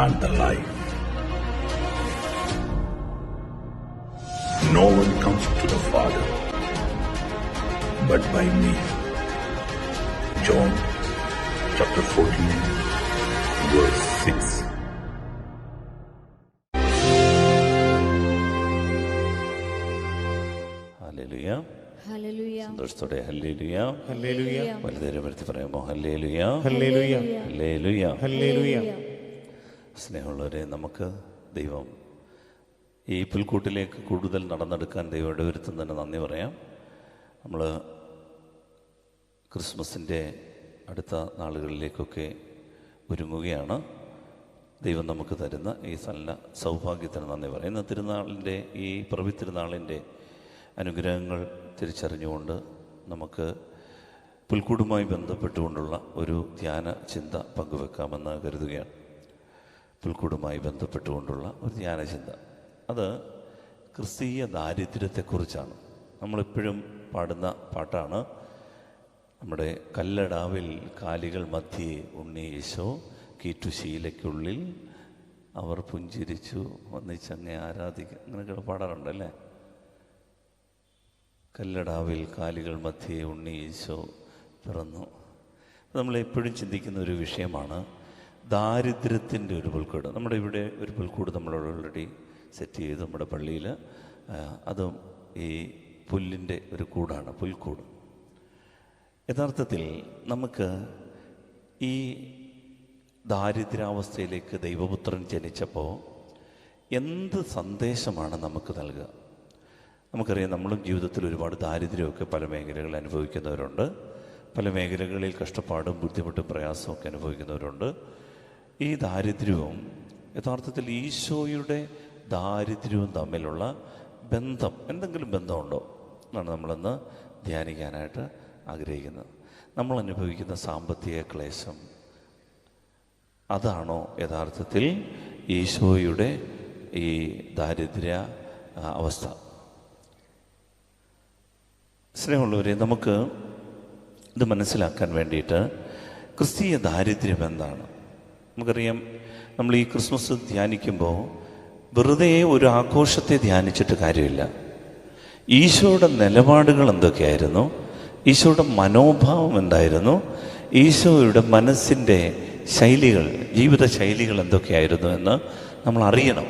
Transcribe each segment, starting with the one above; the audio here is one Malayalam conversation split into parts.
and the life. No one comes to the Father but by me. John chapter 14, verse 6. Hallelujah. Hallelujah. സന്തോഷത്തോടെ ഹല്ലേലൂയ. ഹല്ലേലൂയ. വലുതേരെ വരുത്തി പറയാമോ? ഹല്ലേലൂയ. ഹല്ലേലൂയ. ഹല്ലേലൂയ. ഹല്ലേലൂയ. സ്നേഹമുള്ളവരെ, നമുക്ക് ദൈവം ഈ പുൽക്കൂട്ടിലേക്ക് കൂടുതൽ നടന്നെടുക്കാൻ ദൈവം ഇടവരുത്തുന്നതിന് നന്ദി പറയാം. നമ്മൾ ക്രിസ്മസിൻ്റെ അടുത്ത നാളുകളിലേക്കൊക്കെ ഒരുങ്ങുകയാണ്. ദൈവം നമുക്ക് തരുന്ന ഈ നല്ല സൗഭാഗ്യത്തിന് നന്ദി പറയാം. ഇന്ന് തിരുനാളിൻ്റെ ഈ പ്രവി തിരുനാളിൻ്റെ അനുഗ്രഹങ്ങൾ തിരിച്ചറിഞ്ഞുകൊണ്ട് നമുക്ക് പുൽക്കൂടുമായി ബന്ധപ്പെട്ടുകൊണ്ടുള്ള ഒരു ധ്യാന ചിന്ത പങ്കുവെക്കാമെന്ന് കരുതുകയാണ്. പുൽക്കൂടുമായി ബന്ധപ്പെട്ടുകൊണ്ടുള്ള ഒരു ധ്യാന ചിന്ത, അത് ക്രിസ്തീയ ദാരിദ്ര്യത്തെക്കുറിച്ചാണ്. നമ്മളെപ്പോഴും പാടുന്ന പാട്ടാണ് നമ്മുടെ കല്ലടാവിൽ കാലികൾ മധ്യേ ഉണ്ണി യേശോ കീറ്റുശീലയ്ക്കുള്ളിൽ അവർ പുഞ്ചിരിച്ചു ഒന്നിച്ചങ്ങെ ആരാധിക്കുക. അങ്ങനെയൊക്കെ പാടാറുണ്ടല്ലേ? കല്ലടാവിൽ കാലികൾ മധ്യേ ഉണ്ണി യേശോ പിറന്നു. നമ്മളെപ്പോഴും ചിന്തിക്കുന്ന ഒരു വിഷയമാണ് ദാരിദ്ര്യത്തിൻ്റെ ഒരു പുൽക്കൂട്. നമ്മുടെ ഇവിടെ ഒരു പുൽക്കൂട് നമ്മൾ ഓൾറെഡി സെറ്റ് ചെയ്തു നമ്മുടെ പള്ളിയിൽ. അതും ഈ പുല്ലിൻ്റെ ഒരു കൂടാണ്, പുൽക്കൂട്. യഥാർത്ഥത്തിൽ നമുക്ക് ഈ ദാരിദ്ര്യാവസ്ഥയിലേക്ക് ദൈവപുത്രൻ ജനിച്ചപ്പോൾ എന്ത് സന്ദേശമാണ് നമുക്ക് നൽകുക? നമുക്കറിയാം, നമ്മളും ജീവിതത്തിൽ ഒരുപാട് ദാരിദ്ര്യമൊക്കെ പല മേഖലകളിൽ അനുഭവിക്കുന്നവരുണ്ട്. പല മേഖലകളിൽ കഷ്ടപ്പാടും ബുദ്ധിമുട്ടും പ്രയാസമൊക്കെ അനുഭവിക്കുന്നവരുണ്ട്. ഈ ദാരിദ്ര്യവും യഥാർത്ഥത്തിൽ ഈശോയുടെ ദാരിദ്ര്യവും തമ്മിലുള്ള ബന്ധം, എന്തെങ്കിലും ബന്ധമുണ്ടോ എന്നാണ് നമ്മളിന്ന് ധ്യാനിക്കാനായിട്ട് ആഗ്രഹിക്കുന്നത്. നമ്മൾ അനുഭവിക്കുന്ന സാമ്പത്തിക ക്ലേശം, അതാണോ യഥാർത്ഥത്തിൽ ഈശോയുടെ ഈ ദാരിദ്ര്യ അവസ്ഥ? സ്നേഹമുള്ളവരെ, നമുക്ക് ഇത് മനസ്സിലാക്കാൻ വേണ്ടിയിട്ട് ക്രിസ്തീയ ദാരിദ്ര്യം എന്താണ്? നമുക്കറിയാം, നമ്മൾ ഈ ക്രിസ്മസ് ധ്യാനിക്കുമ്പോൾ വെറുതെ ഒരു ആഘോഷത്തെ ധ്യാനിച്ചിട്ട് കാര്യമില്ല. ഈശോയുടെ നിലപാടുകൾ എന്തൊക്കെയായിരുന്നു, ഈശോയുടെ മനോഭാവം എന്തായിരുന്നു, ഈശോയുടെ മനസ്സിൻ്റെ ശൈലികൾ, ജീവിത ശൈലികൾ എന്തൊക്കെയായിരുന്നു എന്ന് നമ്മൾ അറിയണം.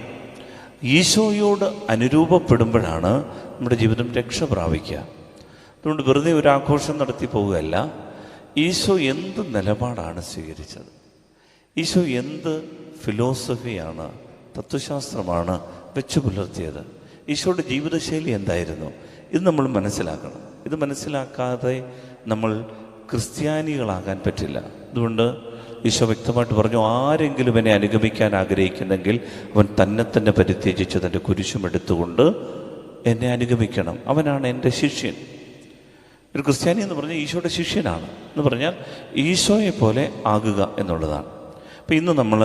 ഈശോയോട് അനുരൂപപ്പെടുമ്പോഴാണ് നമ്മുടെ ജീവിതം രക്ഷ പ്രാപിക്കുക. അതുകൊണ്ട് വെറുതെ ഒരു ആഘോഷം നടത്തി പോവുകയല്ല. ഈശോ എന്ത് നിലപാടാണ് സ്വീകരിച്ചത്, ഈശോ എന്ത് ഫിലോസഫിയാണ്, തത്വശാസ്ത്രമാണ് വെച്ചു പുലർത്തിയത്, ഈശോയുടെ ജീവിതശൈലി എന്തായിരുന്നു, ഇത് നമ്മൾ മനസ്സിലാക്കണം. ഇത് മനസ്സിലാക്കാതെ നമ്മൾ ക്രിസ്ത്യാനികളാകാൻ പറ്റില്ല. അതുകൊണ്ട് ഈശോ വ്യക്തമായിട്ട് പറഞ്ഞു, ആരെങ്കിലും എന്നെ അനുഗമിക്കാൻ ആഗ്രഹിക്കുന്നെങ്കിൽ അവൻ തന്നെ പരിത്യജിച്ച് തൻ്റെ കുരിശും എടുത്തുകൊണ്ട് എന്നെ അനുഗമിക്കണം. അവനാണ് എൻ്റെ ശിഷ്യൻ. ഒരു ക്രിസ്ത്യാനി എന്ന് പറഞ്ഞാൽ ഈശോയുടെ ശിഷ്യനാണ് എന്ന് പറഞ്ഞാൽ ഈശോയെ പോലെ ആകുക എന്നുള്ളതാണ്. അപ്പം ഇന്ന് നമ്മൾ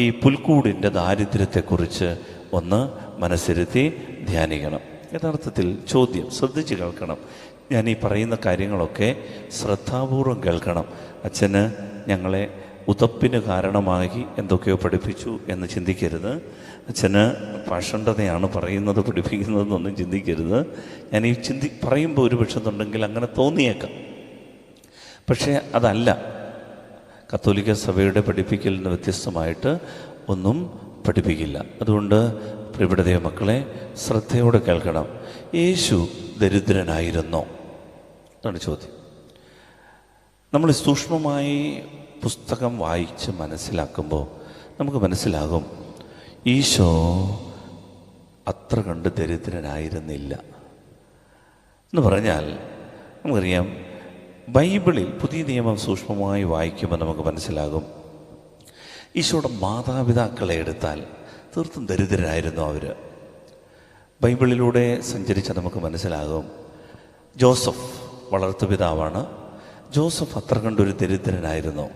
ഈ പുൽക്കൂടിൻ്റെ ദാരിദ്ര്യത്തെക്കുറിച്ച് ഒന്ന് മനസ്സിരുത്തി ധ്യാനിക്കണം. യഥാർത്ഥത്തിൽ ചോദ്യം ശ്രദ്ധിച്ച് കേൾക്കണം. ഞാൻ ഈ പറയുന്ന കാര്യങ്ങളൊക്കെ ശ്രദ്ധാപൂർവം കേൾക്കണം. അച്ഛന് ഞങ്ങളെ ഉതപ്പിന് കാരണമാക്കി എന്തൊക്കെയോ പഠിപ്പിച്ചു എന്ന് ചിന്തിക്കരുത്. അച്ഛന് പാഷണ്ഡതയാണ് പറയുന്നത്, പഠിപ്പിക്കുന്നതെന്നൊന്നും ചിന്തിക്കരുത്. ഞാൻ ഈ പറയുമ്പോൾ ഒരു പക്ഷത്തുണ്ടെങ്കിൽ അങ്ങനെ തോന്നിയേക്കാം. പക്ഷേ അതല്ല, കത്തോലിക്ക സഭയുടെ പഠിപ്പിക്കലിൽ നിന്ന് വ്യത്യസ്തമായിട്ട് ഒന്നും പഠിപ്പിക്കില്ല. അതുകൊണ്ട് പ്രിയപ്പെട്ട ദൈവമക്കളെ, ശ്രദ്ധയോടെ കേൾക്കണം. യേശു ദരിദ്രനായിരുന്നോ? അതാണ് ചോദ്യം. നമ്മൾ സൂക്ഷ്മമായി പുസ്തകം വായിച്ച് മനസ്സിലാക്കുമ്പോൾ നമുക്ക് മനസ്സിലാകും ഈശോ അത്ര കണ്ട് ദരിദ്രനായിരുന്നില്ല എന്ന് പറഞ്ഞാൽ. നമുക്കറിയാം, ബൈബിളിൽ പുതിയ നിയമം സൂക്ഷ്മമായി വായിക്കുമ്പോൾ നമുക്ക് മനസ്സിലാകും ഈശോയുടെ മാതാപിതാക്കളെ എടുത്താൽ തീർത്തും ദരിദ്രരായിരുന്നു അവർ. ബൈബിളിലൂടെ സഞ്ചരിച്ച നമുക്ക് മനസ്സിലാകും ജോസഫ് വളർത്തുപിതാവാണ്. ജോസഫ് അത്ര കണ്ടൊരു ദരിദ്രനായിരുന്നു.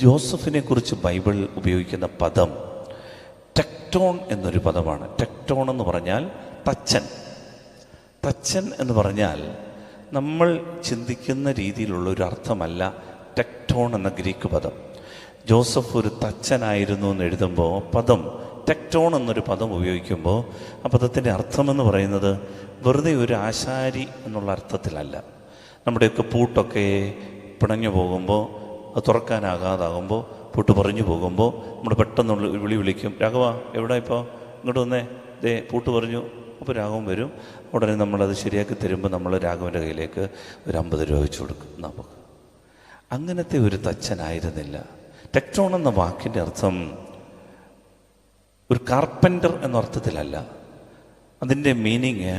ജോസഫിനെ കുറിച്ച് ബൈബിൾ ഉപയോഗിക്കുന്ന പദം ടെക്ടോൺ എന്നൊരു പദമാണ്. ടെക്ടോൺ എന്ന് പറഞ്ഞാൽ തച്ചൻ. തച്ചൻ എന്ന് പറഞ്ഞാൽ നമ്മൾ ചിന്തിക്കുന്ന രീതിയിലുള്ള ഒരു അർത്ഥമല്ല ടെക്ടോൺ എന്ന ഗ്രീക്ക് പദം. ജോസഫ് ഒരു തച്ചനായിരുന്നു എന്ന് എഴുതുമ്പോൾ പദം ടെക്ടോൺ എന്നൊരു പദം ഉപയോഗിക്കുമ്പോൾ ആ പദത്തിൻ്റെ അർത്ഥമെന്ന് പറയുന്നത് വെറുതെ ഒരു ആശാരി എന്നുള്ള അർത്ഥത്തിലല്ല. നമ്മുടെയൊക്കെ പൂട്ടൊക്കെ പിണഞ്ഞു പോകുമ്പോൾ, അത് തുറക്കാനാകാതാകുമ്പോൾ, പൂട്ട് പറഞ്ഞു പോകുമ്പോൾ നമ്മൾ പെട്ടെന്നുള്ള വിളിക്കും, രാഘവ എവിടെ ഇപ്പോൾ, ഇങ്ങോട്ട് വന്നേ, ദേ പൂട്ട് പറഞ്ഞു. അപ്പോൾ രാഘവൻ വരും. ഉടനെ നമ്മളത് ശരിയാക്കി തരുമ്പോൾ നമ്മൾ രാഘവൻ്റെ കയ്യിലേക്ക് ഒരു 50 രൂപ വെച്ച് കൊടുക്കും. നമുക്ക് അങ്ങനത്തെ ഒരു തച്ചനായിരുന്നില്ല. ടെക്ടോൺ എന്ന വാക്കിൻ്റെ അർത്ഥം ഒരു കാർപ്പൻ്റർ എന്ന അർത്ഥത്തിലല്ല. അതിൻ്റെ മീനിങ്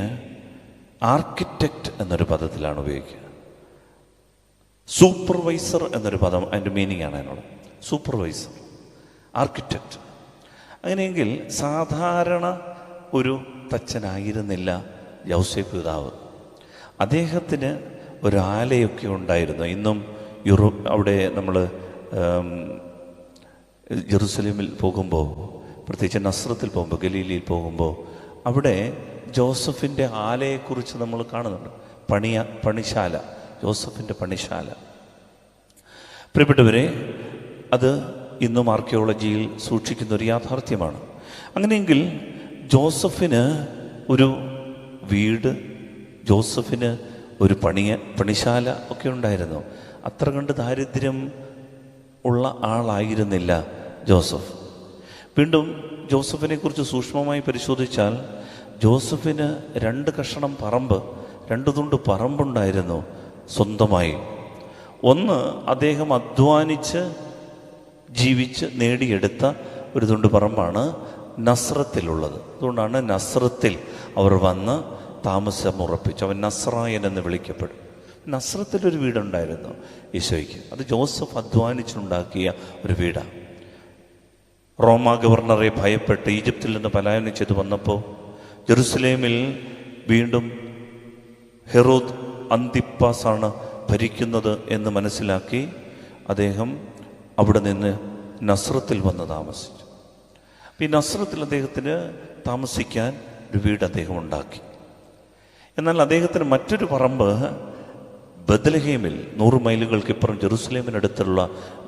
ആർക്കിടെക്റ്റ് എന്നൊരു പദത്തിലാണ് ഉപയോഗിക്കുക. സൂപ്പർവൈസർ എന്നൊരു പദം അതിൻ്റെ മീനിങ് ആണ് അതിനോട്. Supervisor, architect. അങ്ങനെയെങ്കിൽ സാധാരണ ഒരു തച്ചനായിരുന്നില്ല യൗസേപ്പ് പിതാവ്. അദ്ദേഹത്തിന് ഒരു ആലയൊക്കെ ഉണ്ടായിരുന്നു. ഇന്നും അവിടെ നമ്മൾ ജെറുസലേമിൽ പോകുമ്പോൾ, പ്രത്യേകിച്ച് നസ്രത്തിൽ പോകുമ്പോൾ, ഗലീലയിൽ പോകുമ്പോൾ അവിടെ ജോസഫിൻ്റെ ആലയെക്കുറിച്ച് നമ്മൾ കാണുന്നുണ്ട്. പണിശാല, ജോസഫിൻ്റെ പണിശാല. പ്രിയപ്പെട്ടവരെ, അത് ഇന്നും ആർക്കിയോളജിയിൽ സൂക്ഷിക്കുന്ന ഒരു യാഥാർത്ഥ്യമാണ്. അങ്ങനെയെങ്കിൽ ജോസഫിന് ഒരു വീട്, ജോസഫിന് ഒരു പണിശാല ഒക്കെ ഉണ്ടായിരുന്നു. അത്ര കണ്ട് ദാരിദ്ര്യം ഉള്ള ആളായിരുന്നില്ല ജോസഫ്. വീണ്ടും ജോസഫിനെ കുറിച്ച് സൂക്ഷ്മമായി പരിശോധിച്ചാൽ ജോസഫിന് 2 കഷണം പറമ്പ്, 2 തുണ്ട് പറമ്പുണ്ടായിരുന്നു സ്വന്തമായി. ഒന്ന് അദ്ദേഹം അധ്വാനിച്ച് ജീവിച്ച് നേടിയെടുത്ത ഒരു തുണ്ട് പറമ്പാണ് നസ്രത്തിലുള്ളത്. അതുകൊണ്ടാണ് നസ്രത്തിൽ അവർ വന്ന് താമസമുറപ്പിച്ചു. അവൻ നസ്രായൻ എന്ന് വിളിക്കപ്പെടും. നസ്രത്തിലൊരു വീടുണ്ടായിരുന്നു ഈശോയ്ക്ക്. അത് ജോസഫ് അധ്വാനിച്ചുണ്ടാക്കിയ ഒരു വീടാണ്. റോമ ഗവർണറെ ഭയപ്പെട്ട് ഈജിപ്തിൽ നിന്ന് പലായനം ചെയ്ത് വന്നപ്പോൾ ജെറുസലേമിൽ വീണ്ടും ഹെറോദ് അന്തിപ്പാസാണ് ഭരിക്കുന്നത് എന്ന് മനസ്സിലാക്കി അദ്ദേഹം അവിടെ നിന്ന് നസ്രത്തിൽ വന്ന് താമസിച്ചു. ഈ നസ്രത്തിൽ അദ്ദേഹത്തിന് താമസിക്കാൻ ഒരു വീട് അദ്ദേഹം ഉണ്ടാക്കി. എന്നാൽ അദ്ദേഹത്തിന് മറ്റൊരു പറമ്പ് ബത്ലഹേമിൽ, 100 മൈലുകൾക്കിപ്പുറം ജെറുസലേമിനടുത്തുള്ള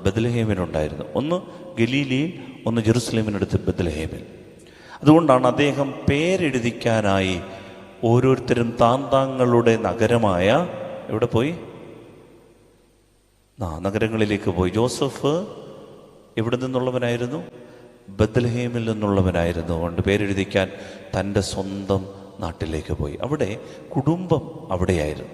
ബത്ലഹേമിനുണ്ടായിരുന്നു. ഒന്ന് ഗലീലിയിൽ, ഒന്ന് ജെറുസലേമിനടുത്ത് ബത്ലഹേമിൽ. അതുകൊണ്ടാണ് അദ്ദേഹം പേരെഴുതിക്കാനായി ഓരോരുത്തരും താന്താങ്ങളുടെ നഗരമായ എവിടെ പോയി? നഗരങ്ങളിലേക്ക് പോയി. ജോസഫ് എവിടെ നിന്നുള്ളവനായിരുന്നു? ബത്ലഹേമിൽ നിന്നുള്ളവനായിരുന്നു. കൊണ്ട് പേരെഴുതിക്കാൻ തൻ്റെ സ്വന്തം നാട്ടിലേക്ക് പോയി. അവിടെ കുടുംബം അവിടെയായിരുന്നു.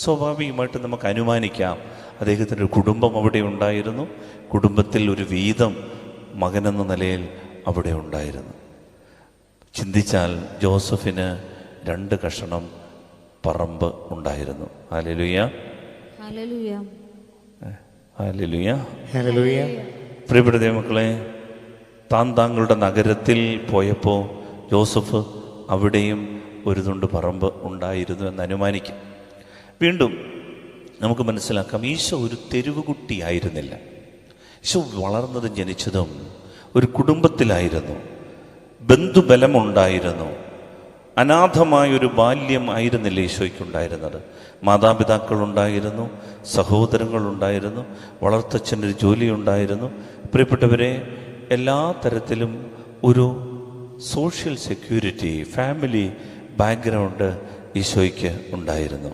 സ്വാഭാവികമായിട്ട് നമുക്ക് അനുമാനിക്കാം അദ്ദേഹത്തിൻ്റെ ഒരു കുടുംബം അവിടെ ഉണ്ടായിരുന്നു. കുടുംബത്തിൽ ഒരു വീതം മകനെന്ന നിലയിൽ അവിടെ ഉണ്ടായിരുന്നു. ചിന്തിച്ചാൽ ജോസഫിന് 2 കഷണം പറമ്പ് ഉണ്ടായിരുന്നു. ഹല്ലേലൂയ, ഹല്ലേലൂയ, ഹല്ലേലൂയ, ഹല്ലേലൂയ. പ്രിയപ്പെട്ട ദൈവമക്കളെ, താങ്കളുടെ നഗരത്തിൽ പോയപ്പോൾ ജോസഫ് അവിടെയും ഒരു തുണ്ട് പറമ്പ് ഉണ്ടായിരുന്നു എന്ന് അനുമാനിക്കും. വീണ്ടും നമുക്ക് മനസ്സിലാക്കാം, ഈശോ ഒരു തെരുവുകുട്ടിയായിരുന്നില്ല. ഈശോ വളർന്നതും ജനിച്ചതും ഒരു കുടുംബത്തിലായിരുന്നു. ബന്ധുബലമുണ്ടായിരുന്നു. അനാഥമായൊരു ബാല്യം ആയിരുന്നില്ല ഈശോയ്ക്കുണ്ടായിരുന്നത്. മാതാപിതാക്കളുണ്ടായിരുന്നു, സഹോദരങ്ങളുണ്ടായിരുന്നു, വളർത്തച്ഛനൊരു ജോലിയുണ്ടായിരുന്നു. പ്രിയപ്പെട്ടവരെ, എല്ലാ തരത്തിലും ഒരു സോഷ്യൽ സെക്യൂരിറ്റി, ഫാമിലി ബാക്ക്ഗ്രൗണ്ട് ഈശോയ്ക്ക് ഉണ്ടായിരുന്നു.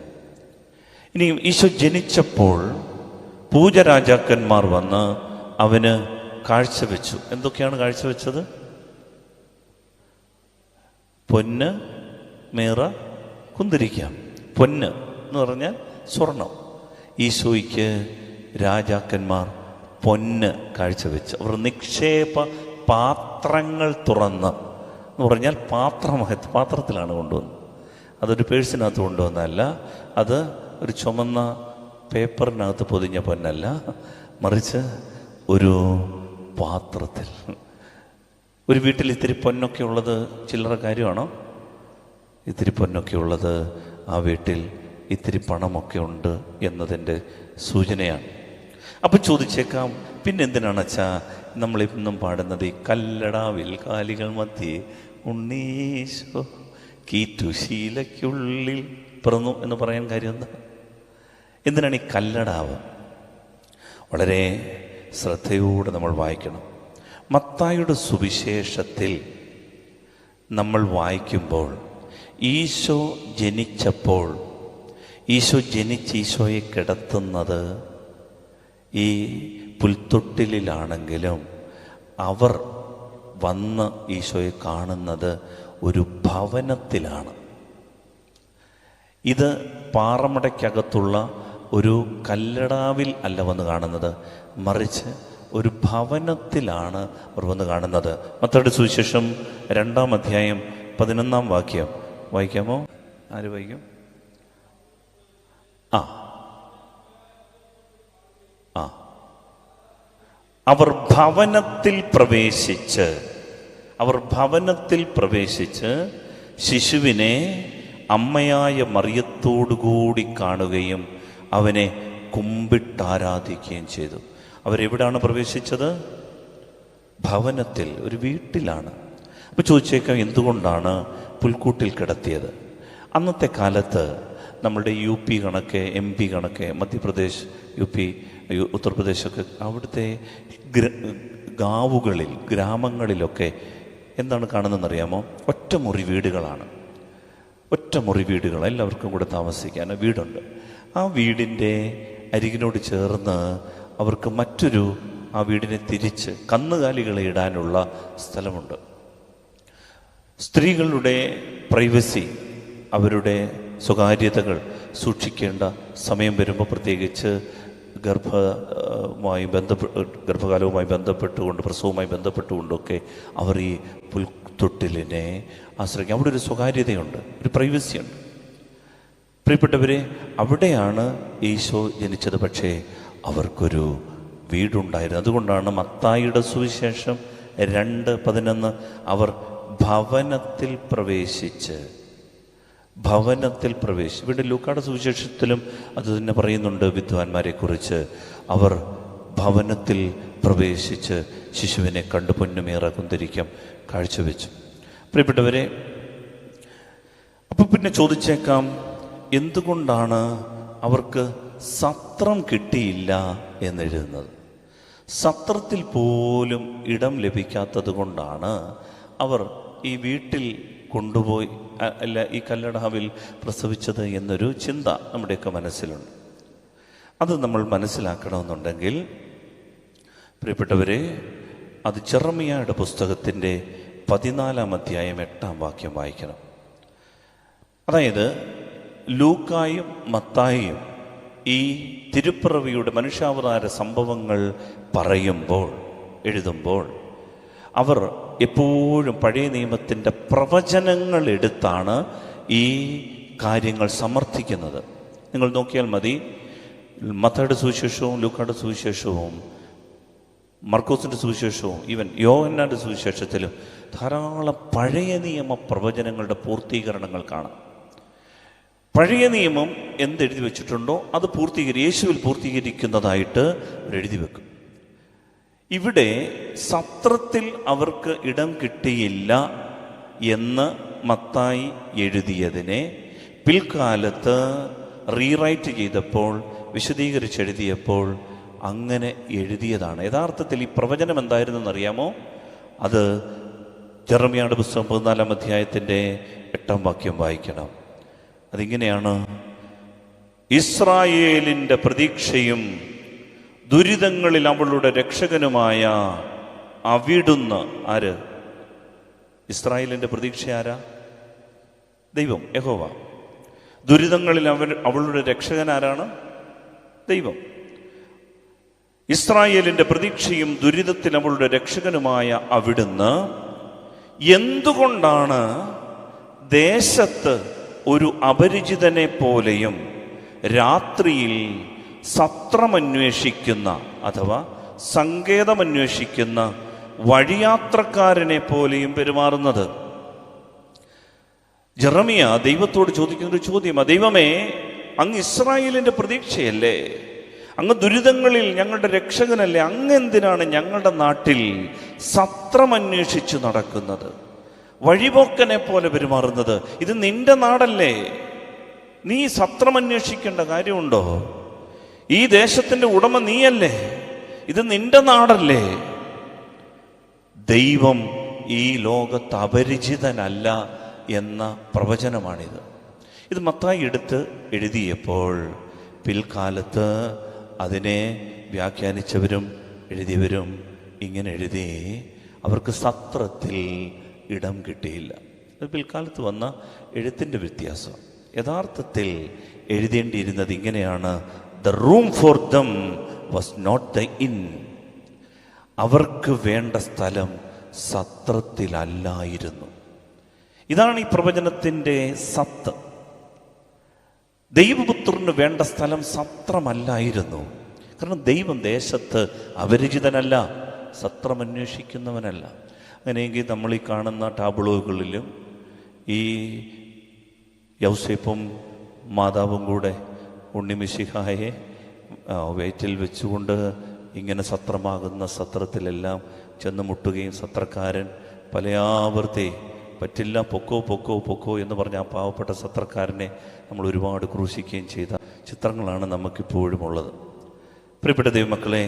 ഇനിയും ഈശോ ജനിച്ചപ്പോൾ പൂജരാജാക്കന്മാർ വന്ന് അവന് കാഴ്ചവെച്ചു. എന്തൊക്കെയാണ് കാഴ്ചവെച്ചത്? പൊന്ന്, മേറ, കുന്തിരിക്കം. പൊന്ന് എന്ന് പറഞ്ഞാൽ സ്വർണം. ഈശോയ്ക്ക് രാജാക്കന്മാർ പൊന്ന് കാഴ്ചവെച്ച് അവർ നിക്ഷേപ പാത്രങ്ങൾ തുറന്ന്, എന്ന് പറഞ്ഞാൽ പാത്രത്തിലാണ് കൊണ്ടുവന്നത്. അതൊരു പേഴ്സിനകത്ത് കൊണ്ടുവന്നല്ല, അത് ഒരു ചുമന്ന പേപ്പറിനകത്ത് പൊതിഞ്ഞ പൊന്നല്ല, മറിച്ച് ഒരു പാത്രത്തിൽ. ഒരു വീട്ടിൽ ഇത്തിരി പൊന്നൊക്കെ ഉള്ളത് ചില്ലറ കാര്യമാണോ? ഇത്തിരി പൊന്നൊക്കെ ഉള്ളത് ആ വീട്ടിൽ ഇത്തിരി പണമൊക്കെ ഉണ്ട് എന്നതിൻ്റെ സൂചനയാണ്. അപ്പം ചോദിച്ചേക്കാം, പിന്നെന്തിനാണ് അച്ഛാ നമ്മളിന്നും പാടുന്നത് ഈ കല്ലടാവിൽ കാലികൾ മധ്യേ ഉണ്ണീശോ കീറ്റുശീലയ്ക്കുള്ളിൽ പിറന്നു എന്ന് പറയാൻ കാര്യം എന്താ? എന്തിനാണ് ഈ കല്ലടാവ്? വളരെ ശ്രദ്ധയോടെ നമ്മൾ വായിക്കണം. മത്തായിയുടെ സുവിശേഷത്തിൽ നമ്മൾ വായിക്കുമ്പോൾ ഈശോ ജനിച്ചപ്പോൾ ഈശോ ജനിച്ച് ഈശോയെ കിടത്തുന്നത് ഈ പുൽത്തൊട്ടിലാണെങ്കിലും അവർ വന്ന് ഈശോയെ കാണുന്നത് ഒരു ഭവനത്തിലാണ്. ഇത് പാറമടയ്ക്കകത്തുള്ള ഒരു കല്ലടാവിൽ അല്ല വന്ന് കാണുന്നത്, മറിച്ച് ഒരു ഭവനത്തിലാണ് അവർ വന്ന് കാണുന്നത്. മത്തായിയുടെ സുവിശേഷം 2-ാം അധ്യായം 11-ാം വാക്യം വായിക്കാമോ? ആര് വായിക്കും? അവർ ഭവനത്തിൽ പ്രവേശിച്ച് ശിശുവിനെ അമ്മയായ മറിയത്തോടുകൂടി കാണുകയും അവനെ കുമ്പിട്ടാരാധിക്കുകയും ചെയ്തു. അവരെവിടാണ് പ്രവേശിച്ചത്? ഭവനത്തിൽ, ഒരു വീട്ടിലാണ്. അപ്പോൾ ചോദിച്ചേക്കാം, എന്തുകൊണ്ടാണ് പുൽക്കൂട്ടിൽ കിടത്തിയത്? അന്നത്തെ കാലത്ത് നമ്മളുടെ UP കണക്ക്, MP കണക്ക്, മധ്യപ്രദേശ്, UP, ഉത്തർപ്രദേശൊക്കെ അവിടുത്തെ ഗാവുകളിൽ, ഗ്രാമങ്ങളിലൊക്കെ എന്താണ് കാണുന്നതെന്നറിയാമോ? ഒറ്റമുറി വീടുകളാണ്. ഒറ്റമുറി വീടുകൾ, എല്ലാവർക്കും കൂടെ താമസിക്കാൻ വീടുണ്ട്. ആ വീടിൻ്റെ അരികിനോട് ചേർന്ന് അവർക്ക് മറ്റൊരു, ആ വീടിനെ തിരിച്ച് കന്നുകാലികളെ ഇടാനുള്ള സ്ഥലമുണ്ട്. സ്ത്രീകളുടെ പ്രൈവസി, അവരുടെ സ്വകാര്യതകൾ സൂക്ഷിക്കേണ്ട സമയം വരുമ്പോൾ, പ്രത്യേകിച്ച് ഗർഭകാലവുമായി ബന്ധപ്പെട്ടുകൊണ്ട്, പ്രസവവുമായി ബന്ധപ്പെട്ടുകൊണ്ടൊക്കെ അവർ ഈ പുൽത്തൊട്ടിലിനെ ആശ്രയിക്കും. അവിടെ ഒരു സ്വകാര്യതയുണ്ട്, ഒരു പ്രൈവസിയുണ്ട്. പ്രിയപ്പെട്ടവരെ, അവിടെയാണ് ഈശോ ജനിച്ചത്. പക്ഷേ അവർക്കൊരു വീടുണ്ടായിരുന്നു. അതുകൊണ്ടാണ് മത്തായിയുടെ സുവിശേഷം 2:11 അവർ ഭവനത്തിൽ പ്രവേശിച്ച്. ഇവിടെ ലൂക്കായുടെ സുവിശേഷത്തിലും അത് തന്നെ പറയുന്നുണ്ട് വിദ്വാൻമാരെ കുറിച്ച്. അവർ ഭവനത്തിൽ പ്രവേശിച്ച് ശിശുവിനെ കണ്ട് പൊന്നുമേറ കുന്തിരിക്കം കാഴ്ചവെച്ചു. പ്രിയപ്പെട്ടവരെ, അപ്പോൾ പിന്നെ ചോദിച്ചേക്കാം, എന്തുകൊണ്ടാണ് അവർക്ക് സത്രം കിട്ടിയില്ല എന്നെഴുതുന്നത്? സത്രത്തിൽ പോലും ഇടം ലഭിക്കാത്തത് കൊണ്ടാണ് അവർ ഈ വീട്ടിൽ കൊണ്ടുപോയി അല്ല ഈ കല്ലടാവിൽ പ്രസവിച്ചത് എന്നൊരു ചിന്ത നമ്മുടെയൊക്കെ മനസ്സിലുണ്ട്. അത് നമ്മൾ മനസ്സിലാക്കണമെന്നുണ്ടെങ്കിൽ പ്രിയപ്പെട്ടവരെ, അത് ജെറമിയായുടെ പുസ്തകത്തിൻ്റെ 14-ാം അധ്യായം 8-ാം വാക്യം വായിക്കണം. അതായത് ലൂക്കായും മത്തായിയും ഈ തിരുപ്പിറവിയുടെ മനുഷ്യാവതാര സംഭവങ്ങൾ എഴുതുമ്പോൾ അവർ എപ്പോഴും പഴയ നിയമത്തിൻ്റെ പ്രവചനങ്ങൾ എടുത്താണ് ഈ കാര്യങ്ങൾ സമർത്ഥിക്കുന്നത്. നിങ്ങൾ നോക്കിയാൽ മതി, മത്തായിയുടെ സുവിശേഷവും ലൂക്കായുടെ സുവിശേഷവും മർക്കോസിൻ്റെ സുവിശേഷവും ഈവൻ യോഹന്നാൻ്റെ സുവിശേഷത്തിലും ധാരാളം പഴയ നിയമ പ്രവചനങ്ങളുടെ പൂർത്തീകരണങ്ങൾ കാണാം. പഴയ നിയമം എന്തെഴുതി വെച്ചിട്ടുണ്ടോ അത് യേശുവിൽ പൂർത്തീകരിക്കുന്നതായിട്ട് അവരെഴുതി വെക്കും. ഇവിടെ സത്രത്തിൽ അവർക്ക് ഇടം കിട്ടിയില്ല എന്ന് മത്തായി എഴുതിയതിനെ പിൽക്കാലത്ത് റീറൈറ്റ് ചെയ്തപ്പോൾ, വിശദീകരിച്ചെഴുതിയപ്പോൾ അങ്ങനെ എഴുതിയതാണ്. യഥാർത്ഥത്തിൽ ഈ പ്രവചനം എന്തായിരുന്നെന്നറിയാമോ? അത് ജെറമിയായുടെ പുസ്തകം 14-ാം അധ്യായത്തിൻ്റെ 8-ാം വാക്യം വായിക്കണം. അതിങ്ങനെയാണ്: ഇസ്രായേലിൻ്റെ പ്രതീക്ഷയും ദുരിതങ്ങളിൽ അവളുടെ രക്ഷകനുമായ അവിടുന്ന്. ആര്? ഇസ്രായേലിൻ്റെ പ്രതീക്ഷ ആരാ? ദൈവം, യഹോവ. ദുരിതങ്ങളിൽ അവളുടെ രക്ഷകൻ ആരാണ്? ദൈവം. ഇസ്രായേലിൻ്റെ പ്രതീക്ഷയും ദുരിതത്തിൽ അവളുടെ രക്ഷകനുമായ അവിടുന്ന് എന്തുകൊണ്ടാണ് ദേശത്ത് ഒരു അപരിചിതനെ പോലെയും രാത്രിയിൽ സത്രമന്വേഷിക്കുന്ന അഥവാ സങ്കേതമന്വേഷിക്കുന്ന വഴിയാത്രക്കാരനെ പോലെയും പെരുമാറുന്നത്? ജെറമിയ ദൈവത്തോട് ചോദിക്കുന്നൊരു ചോദ്യമാ, ദൈവമേ, അങ്ങ് ഇസ്രായേലിൻ്റെ പ്രതീക്ഷയല്ലേ, അങ്ങ് ദുരിതങ്ങളിൽ ഞങ്ങളുടെ രക്ഷകനല്ലേ, അങ്ങ് എന്തിനാണ് ഞങ്ങളുടെ നാട്ടിൽ സത്രമന്വേഷിച്ച് നടക്കുന്നത്, വഴിപോക്കനെ പോലെ പെരുമാറുന്നത്? ഇത് നിന്റെ നാടല്ലേ, നീ സത്രമന്വേഷിക്കേണ്ട കാര്യമുണ്ടോ? ഈ ദേശത്തിൻ്റെ ഉടമ നീയല്ലേ, ഇത് നിന്റെ നാടല്ലേ. ദൈവം ഈ ലോകത്ത് അപരിചിതനല്ല എന്ന പ്രവചനമാണിത്. ഇത് മത്തായി എടുത്ത് എഴുതിയപ്പോൾ പിൽക്കാലത്ത് അതിനെ വ്യാഖ്യാനിച്ചവരും എഴുതിയവരും ഇങ്ങനെ എഴുതി, അവർക്ക് സത്രത്തിൽ ഇടം കിട്ടിയില്ല. അത് പിൽക്കാലത്ത് വന്ന എഴുത്തിൻ്റെ വ്യത്യാസം. യഥാർത്ഥത്തിൽ എഴുതേണ്ടിയിരുന്നത് ഇങ്ങനെയാണ്: the room for them was not the inn. അവർക്ക് വേണ്ട സ്ഥലം സത്രത്തിലല്ലായിരുന്നു. ഇതാണ് ഈ പ്രവചനത്തിൻ്റെ സത്ത്. ദൈവപുത്രന് വേണ്ട സ്ഥലം സത്രമല്ലായിരുന്നു. കാരണം ദൈവം ദേശത്ത് അപരിചിതനല്ല, സത്രം അന്വേഷിക്കുന്നവനല്ല. അങ്ങനെയെങ്കിൽ നമ്മൾ ഈ കാണുന്ന ടാബ്ലോകളിലും ഈ യൗസേപ്പും മാതാവും കൂടെ ഉണ്ണിമിശിഹായെ വയറ്റിൽ വെച്ചുകൊണ്ട് ഇങ്ങനെ സത്രമാകുന്ന സത്രത്തിലെല്ലാം ചെന്ന് മുട്ടുകയും സത്രക്കാരൻ പല ആവർത്തി പറ്റില്ല, പൊക്കോ പൊക്കോ പൊക്കോ എന്ന് പറഞ്ഞ ആ പാവപ്പെട്ട സത്രക്കാരനെ നമ്മൾ ഒരുപാട് ക്രൂശിക്കുകയും ചെയ്ത ചിത്രങ്ങളാണ് നമുക്കിപ്പോഴും ഉള്ളത്. പ്രിയപ്പെട്ട ദൈവമക്കളെ,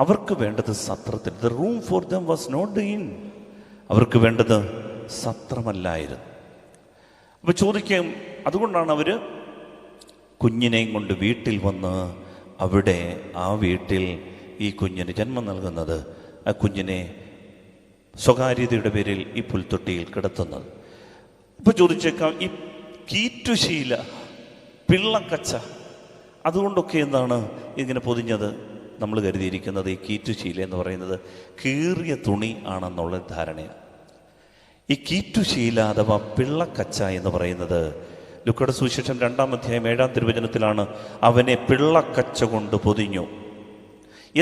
അവർക്ക് വേണ്ടത് സത്രത്തിൽ. The room for them was not the inn. അവർക്ക് വേണ്ടത് സത്രമല്ലായിരുന്നു. അപ്പോൾ ചോദിക്കാം, അതുകൊണ്ടാണ് അവർ കുഞ്ഞിനെയും കൊണ്ട് വീട്ടിൽ വന്ന് അവിടെ ആ വീട്ടിൽ ഈ കുഞ്ഞിന് ജന്മം നൽകുന്നത്, ആ കുഞ്ഞിനെ സ്വകാര്യതയുടെ പേരിൽ ഈ പുൽത്തൊട്ടിയിൽ കിടത്തുന്നത്. ഇപ്പോൾ ചോദിച്ചേക്കാം, ഈ കീറ്റുശീല, പിള്ളക്കച്ച, അതുകൊണ്ടൊക്കെ എന്താണ് ഇങ്ങനെ പൊതിഞ്ഞത്? നമ്മൾ കരുതിയിരിക്കുന്നത് ഈ കീറ്റുശീല എന്ന് പറയുന്നത് കീറിയ തുണി ആണെന്നുള്ള ധാരണയാണ്. ഈ കീറ്റുശീല അഥവാ പിള്ളക്കച്ച എന്ന് പറയുന്നത് ലൂക്കോയുടെ സുവിശേഷം 2-ാം അധ്യായം 7-ാം തിരുവചനത്തിലാണ് അവനെ പിള്ളക്കച്ച കൊണ്ട് പൊതിഞ്ഞു.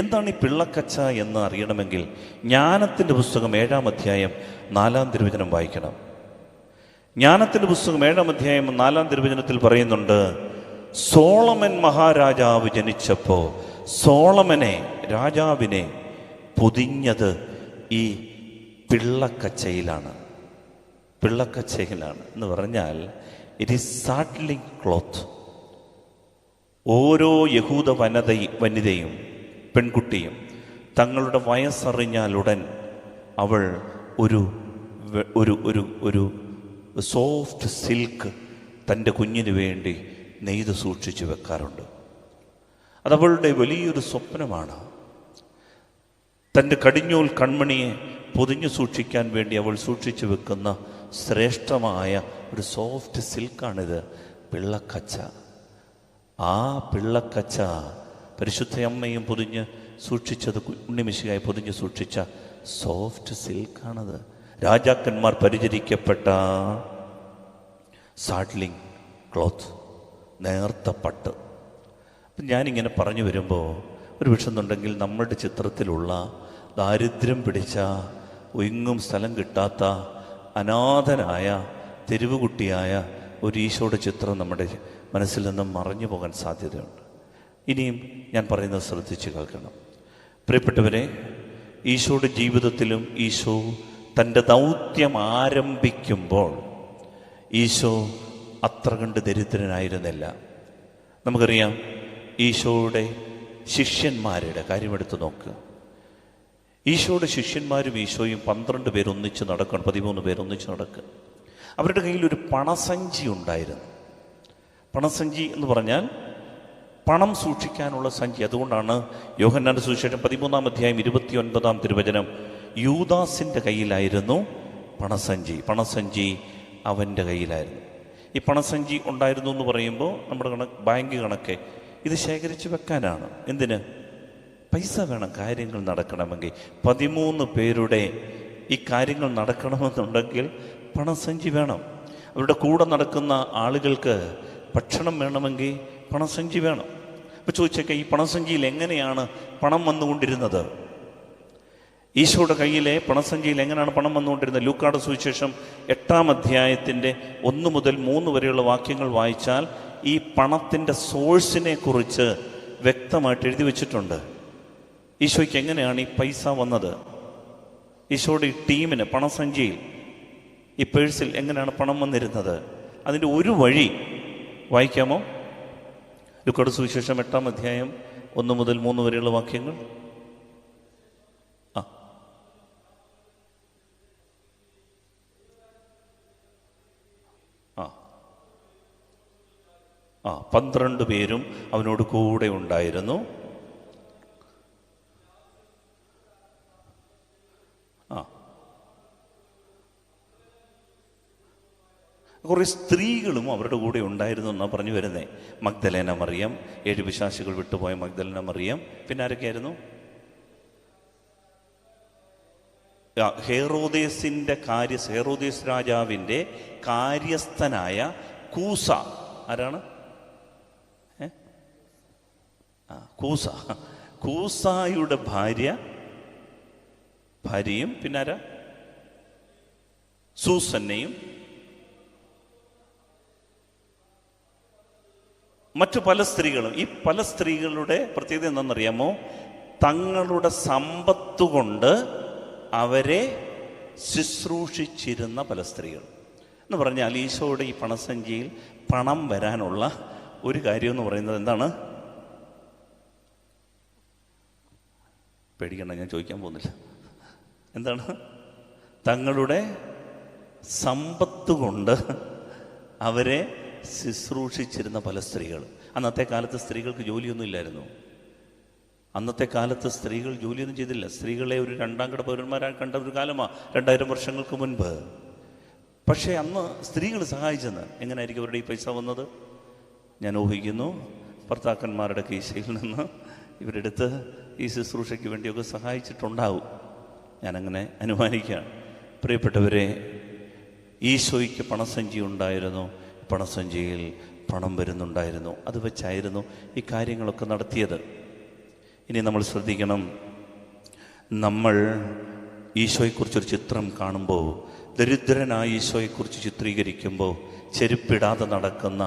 എന്താണ് ഈ പിള്ളക്കച്ച എന്ന് അറിയണമെങ്കിൽ ജ്ഞാനത്തിൻ്റെ പുസ്തകം 7-ാം അധ്യായം 4-ാം തിരുവചനം വായിക്കണം. ജ്ഞാനത്തിൻ്റെ പുസ്തകം 7-ാം അധ്യായം 4-ാം തിരുവചനത്തിൽ പറയുന്നുണ്ട്, സോളമൻ മഹാരാജാവ് ജനിച്ചപ്പോൾ സോളമനെ, രാജാവിനെ പൊതിഞ്ഞത് ഈ പിള്ളക്കച്ചയിലാണ്. പിള്ളക്കച്ചയിലാണ് എന്ന് പറഞ്ഞാൽ ഇറ്റ് ഈസ് സാഡ്ലിംഗ് ക്ലോത്ത്. ഓരോ യഹൂദ വനിതയും പെൺകുട്ടിയും തങ്ങളുടെ വയസ്സറിഞ്ഞാലുടൻ അവൾ ഒരു ഒരു ഒരു ഒരു സോഫ്റ്റ് സിൽക്ക് തൻ്റെ കുഞ്ഞിന് വേണ്ടി നെയ്ത് സൂക്ഷിച്ചു വെക്കാറുണ്ട്. അതവളുടെ വലിയൊരു സ്വപ്നമാണ്. തൻ്റെ കടിഞ്ഞൂൽ കൺമണിയെ പൊതിഞ്ഞു സൂക്ഷിക്കാൻ വേണ്ടി അവൾ സൂക്ഷിച്ചു വെക്കുന്ന ശ്രേഷ്ഠമായ ഒരു സോഫ്റ്റ് സിൽക്കാണിത്, പിള്ളക്കച്ച. ആ പിള്ളക്കച്ച പരിശുദ്ധ അമ്മയും പൊതിഞ്ഞ് സൂക്ഷിച്ചത്, ഉണ്ണിമിശിഹായി പൊതിഞ്ഞ് സൂക്ഷിച്ച സോഫ്റ്റ് സിൽക്കാണത്. രാജാക്കന്മാർ പരിചരിക്കപ്പെട്ട സാഡ്ലിംഗ് ക്ലോത്ത്, നേർത്ത പട്ട്. അപ്പം ഞാനിങ്ങനെ പറഞ്ഞു വരുമ്പോൾ ഒരു വിഷയമുണ്ടെങ്കിൽ നമ്മളുടെ ചിത്രത്തിലുള്ള ദാരിദ്ര്യം പിടിച്ച, എങ്ങും സ്ഥലം കിട്ടാത്ത, അനാഥനായ, തെരുവുകുട്ടിയായ ഒരു ഈശോയുടെ ചിത്രം നമ്മുടെ മനസ്സിൽ നിന്നും മറഞ്ഞു പോകാൻ സാധ്യതയുണ്ട്. ഇനിയും ഞാൻ പറയുന്നത് ശ്രദ്ധിച്ച് കേൾക്കണം. പ്രിയപ്പെട്ടവരെ, ഈശോയുടെ ജീവിതത്തിലും ഈശോ തൻ്റെ ദൗത്യം ആരംഭിക്കുമ്പോൾ ഈശോ അത്ര കണ്ട് ദരിദ്രനായിരുന്നില്ല. നമുക്കറിയാം, ഈശോയുടെ ശിഷ്യന്മാരുടെ കാര്യമെടുത്ത് നോക്കുക. ഈശോയുടെ ശിഷ്യന്മാരും ഈശോയും 12 പേർ ഒന്നിച്ച് നടക്കണം, 13 പേർ ഒന്നിച്ച് നടക്കുക. അവരുടെ കയ്യിൽ ഒരു പണസഞ്ചി ഉണ്ടായിരുന്നു. പണസഞ്ചി എന്ന് പറഞ്ഞാൽ പണം സൂക്ഷിക്കാനുള്ള സഞ്ചി. അതുകൊണ്ടാണ് യോഹന്നാന്റെ സുവിശേഷം 13-ാം അധ്യായം 29-ാം തിരുവചനം, യൂദാസിൻ്റെ കയ്യിലായിരുന്നു പണസഞ്ചി. പണസഞ്ചി അവൻ്റെ കയ്യിലായിരുന്നു. ഈ പണസഞ്ചി ഉണ്ടായിരുന്നു എന്ന് പറയുമ്പോൾ നമ്മുടെ ബാങ്ക് കണക്കെ ഇത് ശേഖരിച്ച് വെക്കാനാണ്. എന്തിന്? പൈസ വേണം കാര്യങ്ങൾ നടക്കണമെങ്കിൽ. 13 പേരുടെ ഈ കാര്യങ്ങൾ നടക്കണമെന്നുണ്ടെങ്കിൽ പണസഞ്ചി വേണം. അവരുടെ കൂടെ നടക്കുന്ന ആളുകൾക്ക് ഭക്ഷണം വേണമെങ്കിൽ പണസഞ്ചി വേണം. അപ്പോൾ ചോദിച്ചേക്കാം, ഈ പണസഞ്ചിയിൽ എങ്ങനെയാണ് പണം വന്നുകൊണ്ടിരുന്നത്? ഈശോയുടെ കയ്യിലെ പണസഞ്ചിയിൽ എങ്ങനെയാണ് പണം വന്നുകൊണ്ടിരുന്നത്? ലൂക്കായുടെ സുവിശേഷം 8-ാം അധ്യായത്തിൻ്റെ 1 മുതൽ 3 വരെയുള്ള വാക്യങ്ങൾ വായിച്ചാൽ ഈ പണത്തിൻ്റെ സോഴ്സിനെ കുറിച്ച് വ്യക്തമായിട്ട് എഴുതി വച്ചിട്ടുണ്ട്. ഈശോയ്ക്ക് എങ്ങനെയാണ് ഈ പൈസ വന്നത്? ഈശോയുടെ ഈ ടീമിന് പണസഞ്ചിയിൽ, ഈ പേഴ്സിൽ എങ്ങനെയാണ് പണം വന്നിരുന്നത്? അതിൻ്റെ ഒരു വഴി വായിക്കാമോ? ലൂക്കായുടെ സുവിശേഷം 8-ാം അധ്യായം 1 മുതൽ 3 വരെയുള്ള വാക്യങ്ങൾ. 12 പേരും അവനോട് കൂടെ ഉണ്ടായിരുന്നു. കുറേ സ്ത്രീകളും അവരുടെ കൂടെ ഉണ്ടായിരുന്നു എന്നാണ് പറഞ്ഞു വരുന്നത്. മഗ്ദലേന മറിയം, 7 പിശാചുകൾ വിട്ടുപോയ മഗ്ദലേന മറിയം, പിന്നെ ആരൊക്കെയായിരുന്നു? ഹെറോദേസ് രാജാവിൻ്റെ കാര്യസ്ഥനായ കൂസ. ആരാണ്? കൂസായുടെ ഭാര്യയും പിന്നെ ആരാ? സൂസന്നയും മറ്റു പല സ്ത്രീകളും. ഈ പല സ്ത്രീകളുടെ പ്രത്യേകത എന്താണെന്നറിയാമോ? തങ്ങളുടെ സമ്പത്തുകൊണ്ട് അവരെ ശുശ്രൂഷിച്ചിരുന്ന പല സ്ത്രീകൾ. എന്ന് പറഞ്ഞാൽ ഈശോയുടെ ഈ പണസഞ്ചിയിൽ പണം വരാനുള്ള ഒരു കാര്യം എന്ന് പറയുന്നത് എന്താണ്? പേടിക്കണ്ട, ഞാൻ ചോദിക്കാൻ പോകുന്നില്ല. എന്താണ്? തങ്ങളുടെ സമ്പത്ത് കൊണ്ട് അവരെ ശുശ്രൂഷിച്ചിരുന്ന പല സ്ത്രീകൾ. അന്നത്തെ കാലത്ത് സ്ത്രീകൾക്ക് ജോലിയൊന്നും ഇല്ലായിരുന്നു. അന്നത്തെ കാലത്ത് സ്ത്രീകൾ ജോലിയൊന്നും ചെയ്തില്ല. സ്ത്രീകളെ ഒരു 2ാം കിട പൗരന്മാരായി കണ്ട ഒരു കാലമാണ് 2000 വർഷങ്ങൾക്ക് മുൻപ്. പക്ഷേ അന്ന് സ്ത്രീകൾ സഹായിച്ചെന്ന്. എങ്ങനെയായിരിക്കും അവരുടെ ഈ പൈസ വന്നത്? ഞാൻ ഊഹിക്കുന്നു, ഭർത്താക്കന്മാരുടെ കീശയിൽ നിന്ന് ഇവരെടുത്ത് ഈ ശുശ്രൂഷയ്ക്ക് വേണ്ടിയൊക്കെ സഹായിച്ചിട്ടുണ്ടാവും. ഞാനങ്ങനെ അനുമാനിക്കുകയാണ്. പ്രിയപ്പെട്ടവരെ, ഈശോയ്ക്ക് പണസഞ്ചി ഉണ്ടായിരുന്നു. പണസഞ്ചിയിൽ പണം വരുന്നുണ്ടായിരുന്നു. അത് വെച്ചായിരുന്നു ഈ കാര്യങ്ങളൊക്കെ നടത്തിയത്. ഇനി നമ്മൾ ശ്രദ്ധിക്കണം, നമ്മൾ ഈശോയെക്കുറിച്ചൊരു ചിത്രം കാണുമ്പോൾ, ദരിദ്രനായ ഈശോയെക്കുറിച്ച് ചിത്രീകരിക്കുമ്പോൾ, ചെരുപ്പിടാതെ നടക്കുന്ന,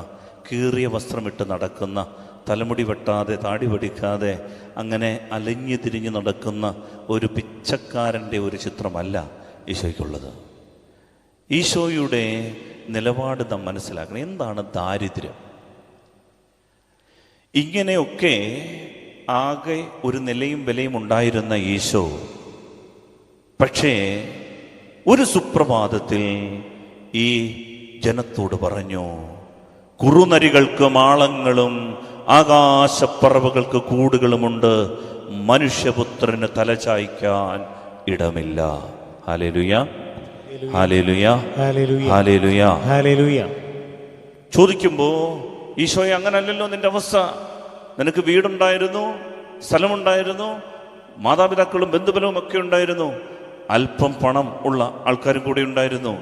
കീറിയ വസ്ത്രമിട്ട് നടക്കുന്ന, തലമുടി വെട്ടാതെ താടി വെടിക്കാതെ അങ്ങനെ അലഞ്ഞു തിരിഞ്ഞ് നടക്കുന്ന ഒരു പിച്ചക്കാരൻ്റെ ഒരു ചിത്രമല്ല ഈശോയ്ക്കുള്ളത്. ഈശോയുടെ നിലപാട് നാം മനസ്സിലാക്കണം. എന്താണ് ദാരിദ്ര്യം? ഇങ്ങനെയൊക്കെ ആകെ ഒരു നിലയും വിലയും ഉണ്ടായിരുന്ന ഈശോ പക്ഷേ ഒരു സുപ്രഭാതത്തിൽ ഈ ജനത്തോട് പറഞ്ഞു, കുറുനരികൾക്ക് മാളങ്ങളും ആകാശപ്പറവകൾക്ക് കൂടുകളുമുണ്ട്, മനുഷ്യപുത്രന് തലചായ്ക്കാൻ ഇടമില്ല. ഹല്ലേലൂയ, ഹല്ലേലൂയ, ഹല്ലേലൂയ, ഹല്ലേലൂയ. ചോദിക്കുമ്പോ ഈശോയെ, അങ്ങനല്ലല്ലോ നിന്റെ അവസ്ഥ. നിനക്ക് വീടുണ്ടായിരുന്നു, സ്ഥലമുണ്ടായിരുന്നു, മാതാപിതാക്കളും ബന്ധുബലവും ഒക്കെ ഉണ്ടായിരുന്നു, അല്പം പണം ഉള്ള ആൾക്കാരും കൂടി ഉണ്ടായിരുന്നു.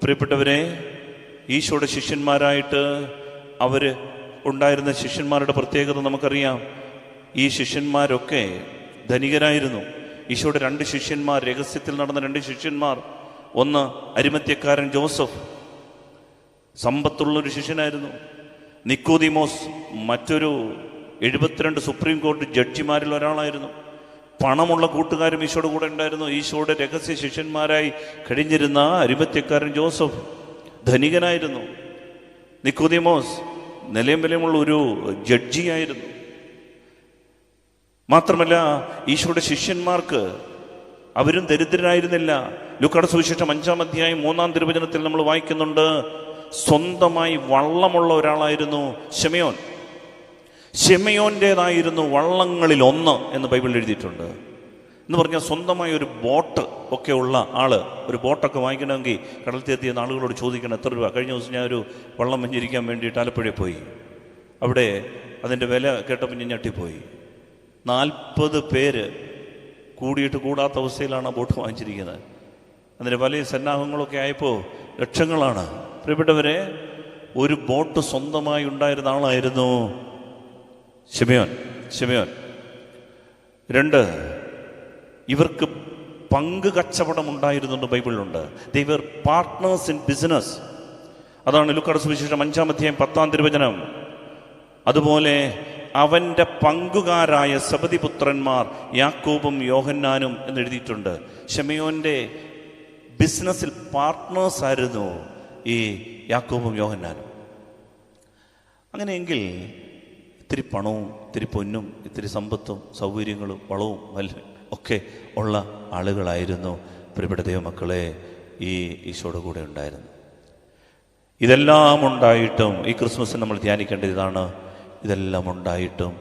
പ്രിയപ്പെട്ടവരെ, ഈശോയുടെ ശിഷ്യന്മാരായിട്ട് അവര് ഉണ്ടായിരുന്ന ശിഷ്യന്മാരുടെ പ്രത്യേകത നമുക്കറിയാം. ഈ ശിഷ്യന്മാരൊക്കെ ധനികരായിരുന്നു. ഈശോയുടെ 2 ശിഷ്യന്മാർ, രഹസ്യത്തിൽ നടന്ന 2 ശിഷ്യന്മാർ, ഒന്ന് അരിമത്യക്കാരൻ ജോസഫ്, സമ്പത്തുള്ളൊരു ശിഷ്യനായിരുന്നു. നിക്കോദിമോസ് മറ്റൊരു 72 സുപ്രീം കോടതി ജഡ്ജിമാരിൽ ഒരാളായിരുന്നു. പണമുള്ള കൂട്ടുകാരും ഈശോയുടെ കൂടെ ഉണ്ടായിരുന്നു. ഈശോയുടെ രഹസ്യ ശിഷ്യന്മാരായി കഴിഞ്ഞിരുന്ന അരിമത്യക്കാരൻ ജോസഫ് ധനികനായിരുന്നു. നിക്കോദിമോസ് നിലയും വിലയുമുള്ള ഒരു ജഡ്ജിയായിരുന്നു. മാത്രമല്ല, ഈശോയുടെ ശിഷ്യന്മാർക്ക് അവരും ദരിദ്രരായിരുന്നില്ല. ലൂക്കായുടെ സുവിശേഷം 5-ാം അധ്യായം 3-ാം തിരുവചനത്തിൽ നമ്മൾ വായിക്കുന്നുണ്ട്, സ്വന്തമായി വള്ളമുള്ള ഒരാളായിരുന്നു ശിമയോൻ. ശിമയോൻ്റേതായിരുന്നു വള്ളങ്ങളിൽ 1 എന്ന് ബൈബിളിൽ എഴുതിയിട്ടുണ്ട്. എന്ന് പറഞ്ഞാൽ സ്വന്തമായി ഒരു ബോട്ട് ഒക്കെ ഉള്ള ആള്. ഒരു ബോട്ടൊക്കെ വാങ്ങിക്കണമെങ്കിൽ കടൽ തീരത്തിയ ആളുകളോട് ചോദിക്കണം എത്ര രൂപ. കഴിഞ്ഞ ദിവസം ഞാൻ ഒരു വള്ളം വെഞ്ചരിക്കാൻ വേണ്ടിയിട്ട് ആലപ്പുഴയിൽ പോയി. അവിടെ അതിൻ്റെ വില കേട്ടപ്പോൾ ഞാൻ ഞെട്ടിപ്പോയി. 40 പേര് കൂടിയിട്ട് കൂടാത്ത അവസ്ഥയിലാണ് ആ ബോട്ട് വാങ്ങിച്ചിരിക്കുന്നത്. അതിൻ്റെ വലിയ സന്നാഹങ്ങളൊക്കെ ആയപ്പോൾ ലക്ഷങ്ങളാണ്. പ്രിയപ്പെട്ടവരെ, ഒരു ബോട്ട് സ്വന്തമായി ഉണ്ടായിരുന്ന ആളായിരുന്നു ശിമയോൻ. 2, ഇവർക്ക് പങ്ക് കച്ചവടം ഉണ്ടായിരുന്നുണ്ട് ബൈബിളിലുണ്ട്. ദേ വർ പാർട്ട്നേഴ്സ് ഇൻ ബിസിനസ്. അതാണ് ലൂക്കായുടെ സുവിശേഷം 5-ാം അധ്യായം 10-ാം തിരുവചനം. അതുപോലെ അവൻ്റെ പങ്കുകാരായ സബദിപുത്രന്മാർ യാക്കോബും യോഹന്നാനും എന്ന് എഴുതിയിട്ടുണ്ട്. ശിമയോൻ്റെ ബിസിനസ്സിൽ പാർട്ട്നേഴ്സ് ആയിരുന്നു ഈ യാക്കോബും യോഹന്നാനും. അങ്ങനെയെങ്കിൽ ഇത്തിരി പണവും ഇത്തിരി പൊന്നും ഇത്തിരി സമ്പത്തും സൗകര്യങ്ങളും വളവും ഒക്കെ ഉള്ള ആളുകളായിരുന്നു പ്രിയപ്പെട്ട ദൈവമക്കളെ ഈ ഈശോയുടെ കൂടെ ഉണ്ടായിരുന്നു. ഇതെല്ലാം ഉണ്ടായിട്ടും ഈ ക്രിസ്മസിന് നമ്മൾ ധ്യാനിക്കേണ്ടത് ഇതാണ്. ഇതെല്ലാം ഉണ്ടായിട്ടും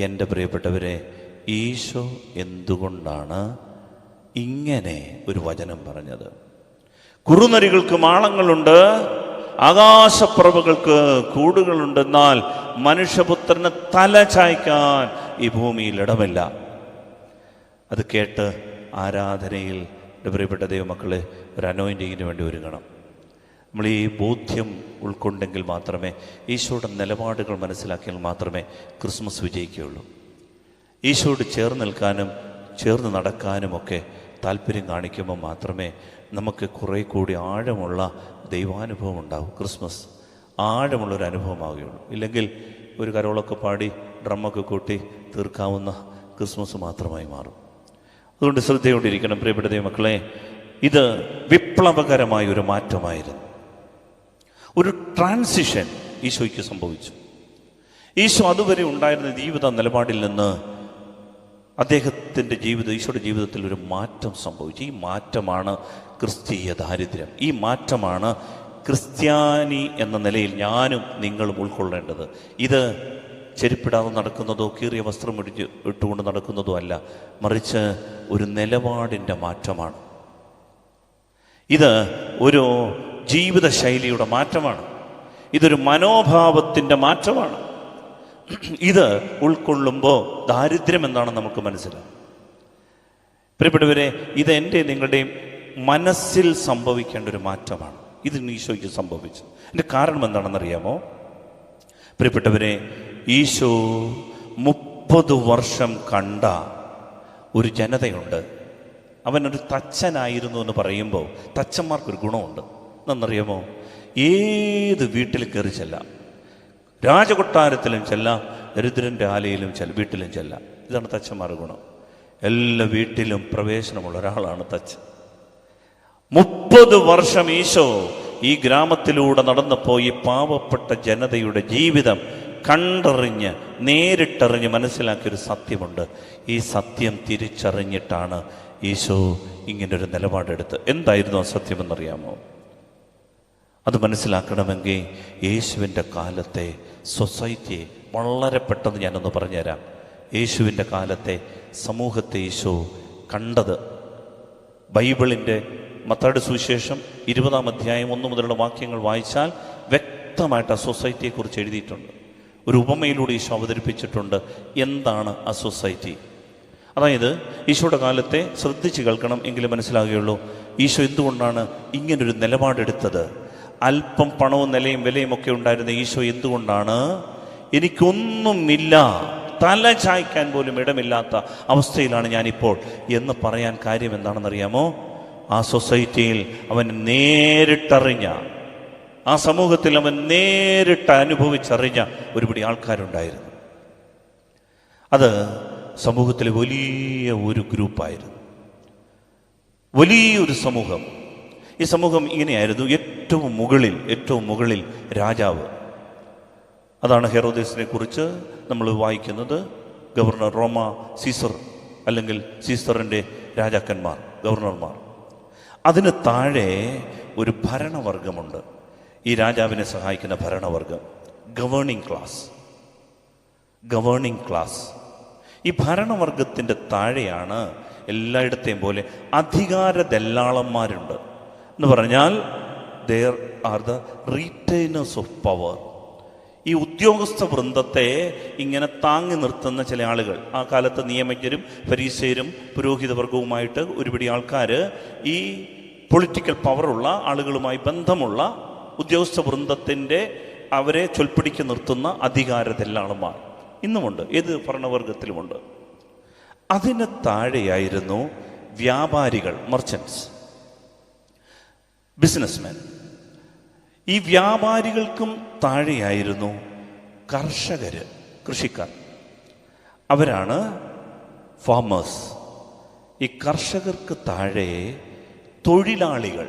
എൻ്റെ പ്രിയപ്പെട്ടവരെ, ഈശോ എന്തുകൊണ്ടാണ് ഇങ്ങനെ ഒരു വചനം പറഞ്ഞത്? കുറുനരികൾക്ക് മാളങ്ങളുണ്ട്, ആകാശപ്പറവകൾക്ക് കൂടുകളുണ്ട്, എന്നാൽ മനുഷ്യപുത്രന് തല ചായ്ക്കാൻ ഈ ഭൂമിയിൽ ഇടമില്ല. അത് കേട്ട് ആരാധനയിൽ എൻ്റെ പ്രിയപ്പെട്ട ദൈവമക്കളെ ഒരു അനോയിൻറ്റിങ്ങിന് വേണ്ടി ഒരുങ്ങണം. നമ്മൾ ഈ ബോധ്യം ഉൾക്കൊണ്ടെങ്കിൽ മാത്രമേ, ഈശോയുടെ നിലപാടുകൾ മനസ്സിലാക്കിയാൽ മാത്രമേ ക്രിസ്മസ് വിജയിക്കുകയുള്ളൂ. ഈശോയോട് ചേർന്ന് നിൽക്കാനും ചേർന്ന് നടക്കാനുമൊക്കെ താല്പര്യം കാണിക്കുമ്പോൾ മാത്രമേ നമുക്ക് കുറേ കൂടി ആഴമുള്ള ദൈവാനുഭവം ഉണ്ടാവും. ക്രിസ്മസ് ആഴമുള്ളൊരു അനുഭവമാവുകയുള്ളൂ. ഇല്ലെങ്കിൽ ഒരു കരോളൊക്കെ പാടി ഡ്രമ്മൊക്കെ കൂട്ടി തീർക്കാവുന്ന ക്രിസ്മസ് മാത്രമായി മാറും. അതുകൊണ്ട് ശ്രദ്ധയോടിരിക്കണം പ്രിയപ്പെട്ട ദൈവമക്കളെ. ഇത് വിപ്ലവകരമായ ഒരു മാറ്റമായിരുന്നു. ഒരു ട്രാൻസിഷൻ ഈശോയ്ക്ക് സംഭവിച്ചു. ഈശോ അതുവരെ ഉണ്ടായിരുന്ന ജീവിത നിലപാടിൽ നിന്ന് അദ്ദേഹത്തിൻ്റെ ഈശോയുടെ ജീവിതത്തിൽ ഒരു മാറ്റം സംഭവിച്ചു. ഈ മാറ്റമാണ് ക്രിസ്തീയ ദാരിദ്ര്യം. ഈ മാറ്റമാണ് ക്രിസ്ത്യാനി എന്ന നിലയിൽ ഞാനും നിങ്ങളും ഉൾക്കൊള്ളേണ്ടത്. ഇത് ചെരുപ്പിടാതെ നടക്കുന്നതോ കീറിയ വസ്ത്രം ഇട്ടുകൊണ്ട് നടക്കുന്നതോ അല്ല, മറിച്ച് ഒരു നിലപാടിൻ്റെ മാറ്റമാണ്. ഇത് ഒരു ജീവിതശൈലിയുടെ മാറ്റമാണ്. ഇതൊരു മനോഭാവത്തിൻ്റെ മാറ്റമാണ്. ഇത് ഉൾക്കൊള്ളുമ്പോൾ ദാരിദ്ര്യം എന്താണെന്ന് നമുക്ക് മനസ്സിലാവും. പ്രിയപ്പെട്ടവരെ, ഇത് എൻ്റെ നിങ്ങളുടെയും മനസ്സിൽ സംഭവിക്കേണ്ട ഒരു മാറ്റമാണ്. ഇത് ഈശോയ്ക്ക് സംഭവിച്ചു. എൻ്റെ കാരണം എന്താണെന്നറിയാമോ? പ്രിയപ്പെട്ടവരെ, ഈശോ 30 വർഷം കണ്ട ഒരു ജനതയുണ്ട്. അവനൊരു തച്ചനായിരുന്നു എന്ന് പറയുമ്പോൾ തച്ചന്മാർക്കൊരു ഗുണമുണ്ട്. എന്നറിയാമോ? ഏത് വീട്ടിൽ കയറി ചെല്ലാം, രാജകൊട്ടാരത്തിലും ചെല്ലാം, ദരിദ്രൻ്റെ ആലയിലും വീട്ടിലും ചെല്ലാം. ഇതാണ് തച്ചന്മാരുടെ ഗുണം. എല്ലാ വീട്ടിലും പ്രവേശനമുള്ള ഒരാളാണ് തച്ചൻ. 30 വർഷം ഈശോ ഈ ഗ്രാമത്തിലൂടെ നടന്നപ്പോൾ ഈ പാവപ്പെട്ട ജനതയുടെ ജീവിതം കണ്ടറിഞ്ഞ് നേരിട്ടറിഞ്ഞ് മനസ്സിലാക്കിയൊരു സത്യമുണ്ട്. ഈ സത്യം തിരിച്ചറിഞ്ഞിട്ടാണ് ഈശോ ഇങ്ങനൊരു നിലപാടെടുത്ത്. എന്തായിരുന്നു ആ സത്യമെന്നറിയാമോ? അത് മനസ്സിലാക്കണമെങ്കിൽ യേശുവിൻ്റെ കാലത്തെ സൊസൈറ്റിയെ വളരെ പെട്ടെന്ന് ഞാനൊന്ന് പറഞ്ഞുതരാം. യേശുവിൻ്റെ കാലത്തെ സമൂഹത്തെ ഈശോ കണ്ടത് ബൈബിളിൻ്റെ മത്തായിയുടെ സുവിശേഷം 20-ാം അധ്യായം 1 മുതലുള്ള വാക്യങ്ങൾ വായിച്ചാൽ വ്യക്തമായിട്ട് ആ സൊസൈറ്റിയെക്കുറിച്ച് എഴുതിയിട്ടുണ്ട്. ഒരു ഉപമയിലൂടെ ഈശോ അവതരിപ്പിച്ചിട്ടുണ്ട് എന്താണ് ആ സൊസൈറ്റി. അതായത് ഈശോയുടെ കാലത്തെ ശ്രദ്ധിച്ച് കേൾക്കണം, എങ്കിലും മനസ്സിലാകുകയുള്ളൂ ഈശോ എന്തുകൊണ്ടാണ് ഇങ്ങനൊരു നിലപാടെടുത്തത്. അല്പം പണവും നിലയും വിലയും ഒക്കെ ഉണ്ടായിരുന്ന ഈശോ എന്തുകൊണ്ടാണ് എനിക്കൊന്നുമില്ല, തല ചായ്ക്കാൻ പോലും ഇടമില്ലാത്ത അവസ്ഥയിലാണ് ഞാനിപ്പോൾ എന്ന് പറയാൻ കാര്യം എന്താണെന്നറിയാമോ? ആ സൊസൈറ്റിയിൽ അവൻ നേരിട്ടറിഞ്ഞ, ആ സമൂഹത്തിൽ അവൻ നേരിട്ട് അനുഭവിച്ചറിഞ്ഞ ഒരുപിടി ആൾക്കാരുണ്ടായിരുന്നു. അത് സമൂഹത്തിലെ വലിയ ഒരു ഗ്രൂപ്പായിരുന്നു, വലിയൊരു സമൂഹം. ഈ സമൂഹം ഇങ്ങനെയായിരുന്നു. ഏറ്റവും മുകളിൽ രാജാവ്. അതാണ് ഹെറോദേസിനെ കുറിച്ച് നമ്മൾ വായിക്കുന്നത്. ഗവർണർ, റോമ സീസർ അല്ലെങ്കിൽ സീസറിൻ്റെ രാജാക്കന്മാർ, ഗവർണർമാർ. അതിന് താഴെ ഒരു ഭരണവർഗമുണ്ട്, ഈ രാജാവിനെ സഹായിക്കുന്ന ഭരണവർഗം, ഗവേണിംഗ് ക്ലാസ്. ഈ ഭരണവർഗത്തിൻ്റെ താഴെയാണ് എല്ലായിടത്തെയും പോലെ അധികാര ദല്ലാളന്മാരുണ്ട്. എന്ന് പറഞ്ഞാൽ there are the retainers of power. ഈ ഉദ്യോഗസ്ഥ വൃന്ദത്തെ ഇങ്ങനെ താങ്ങി നിർത്തുന്ന ചില ആളുകൾ. ആ കാലത്ത് നിയമജ്ഞരും ഫരീസയരും പുരോഹിതവർഗവുമായിട്ട് ഒരുപിടി ആൾക്കാർ, ഈ പൊളിറ്റിക്കൽ പവറുള്ള ആളുകളുമായി ബന്ധമുള്ള ഉദ്യോഗസ്ഥ വൃന്ദത്തിൻ്റെ അവരെ ചൊൽപ്പിടിക്ക് നിർത്തുന്ന അധികാര ദല്ലാളന്മാർ ഇന്നുമുണ്ട്, ഏത് ഭരണവർഗത്തിലുമുണ്ട്. അതിന് താഴെയായിരുന്നു വ്യാപാരികൾ, മർച്ചൻസ്, ബിസിനസ്മെൻ. ഈ വ്യാപാരികൾക്കും താഴെയായിരുന്നു കൃഷിക്കാർ. അവരാണ് ഫാമേഴ്സ്. ഈ കർഷകർക്ക് താഴെ തൊഴിലാളികൾ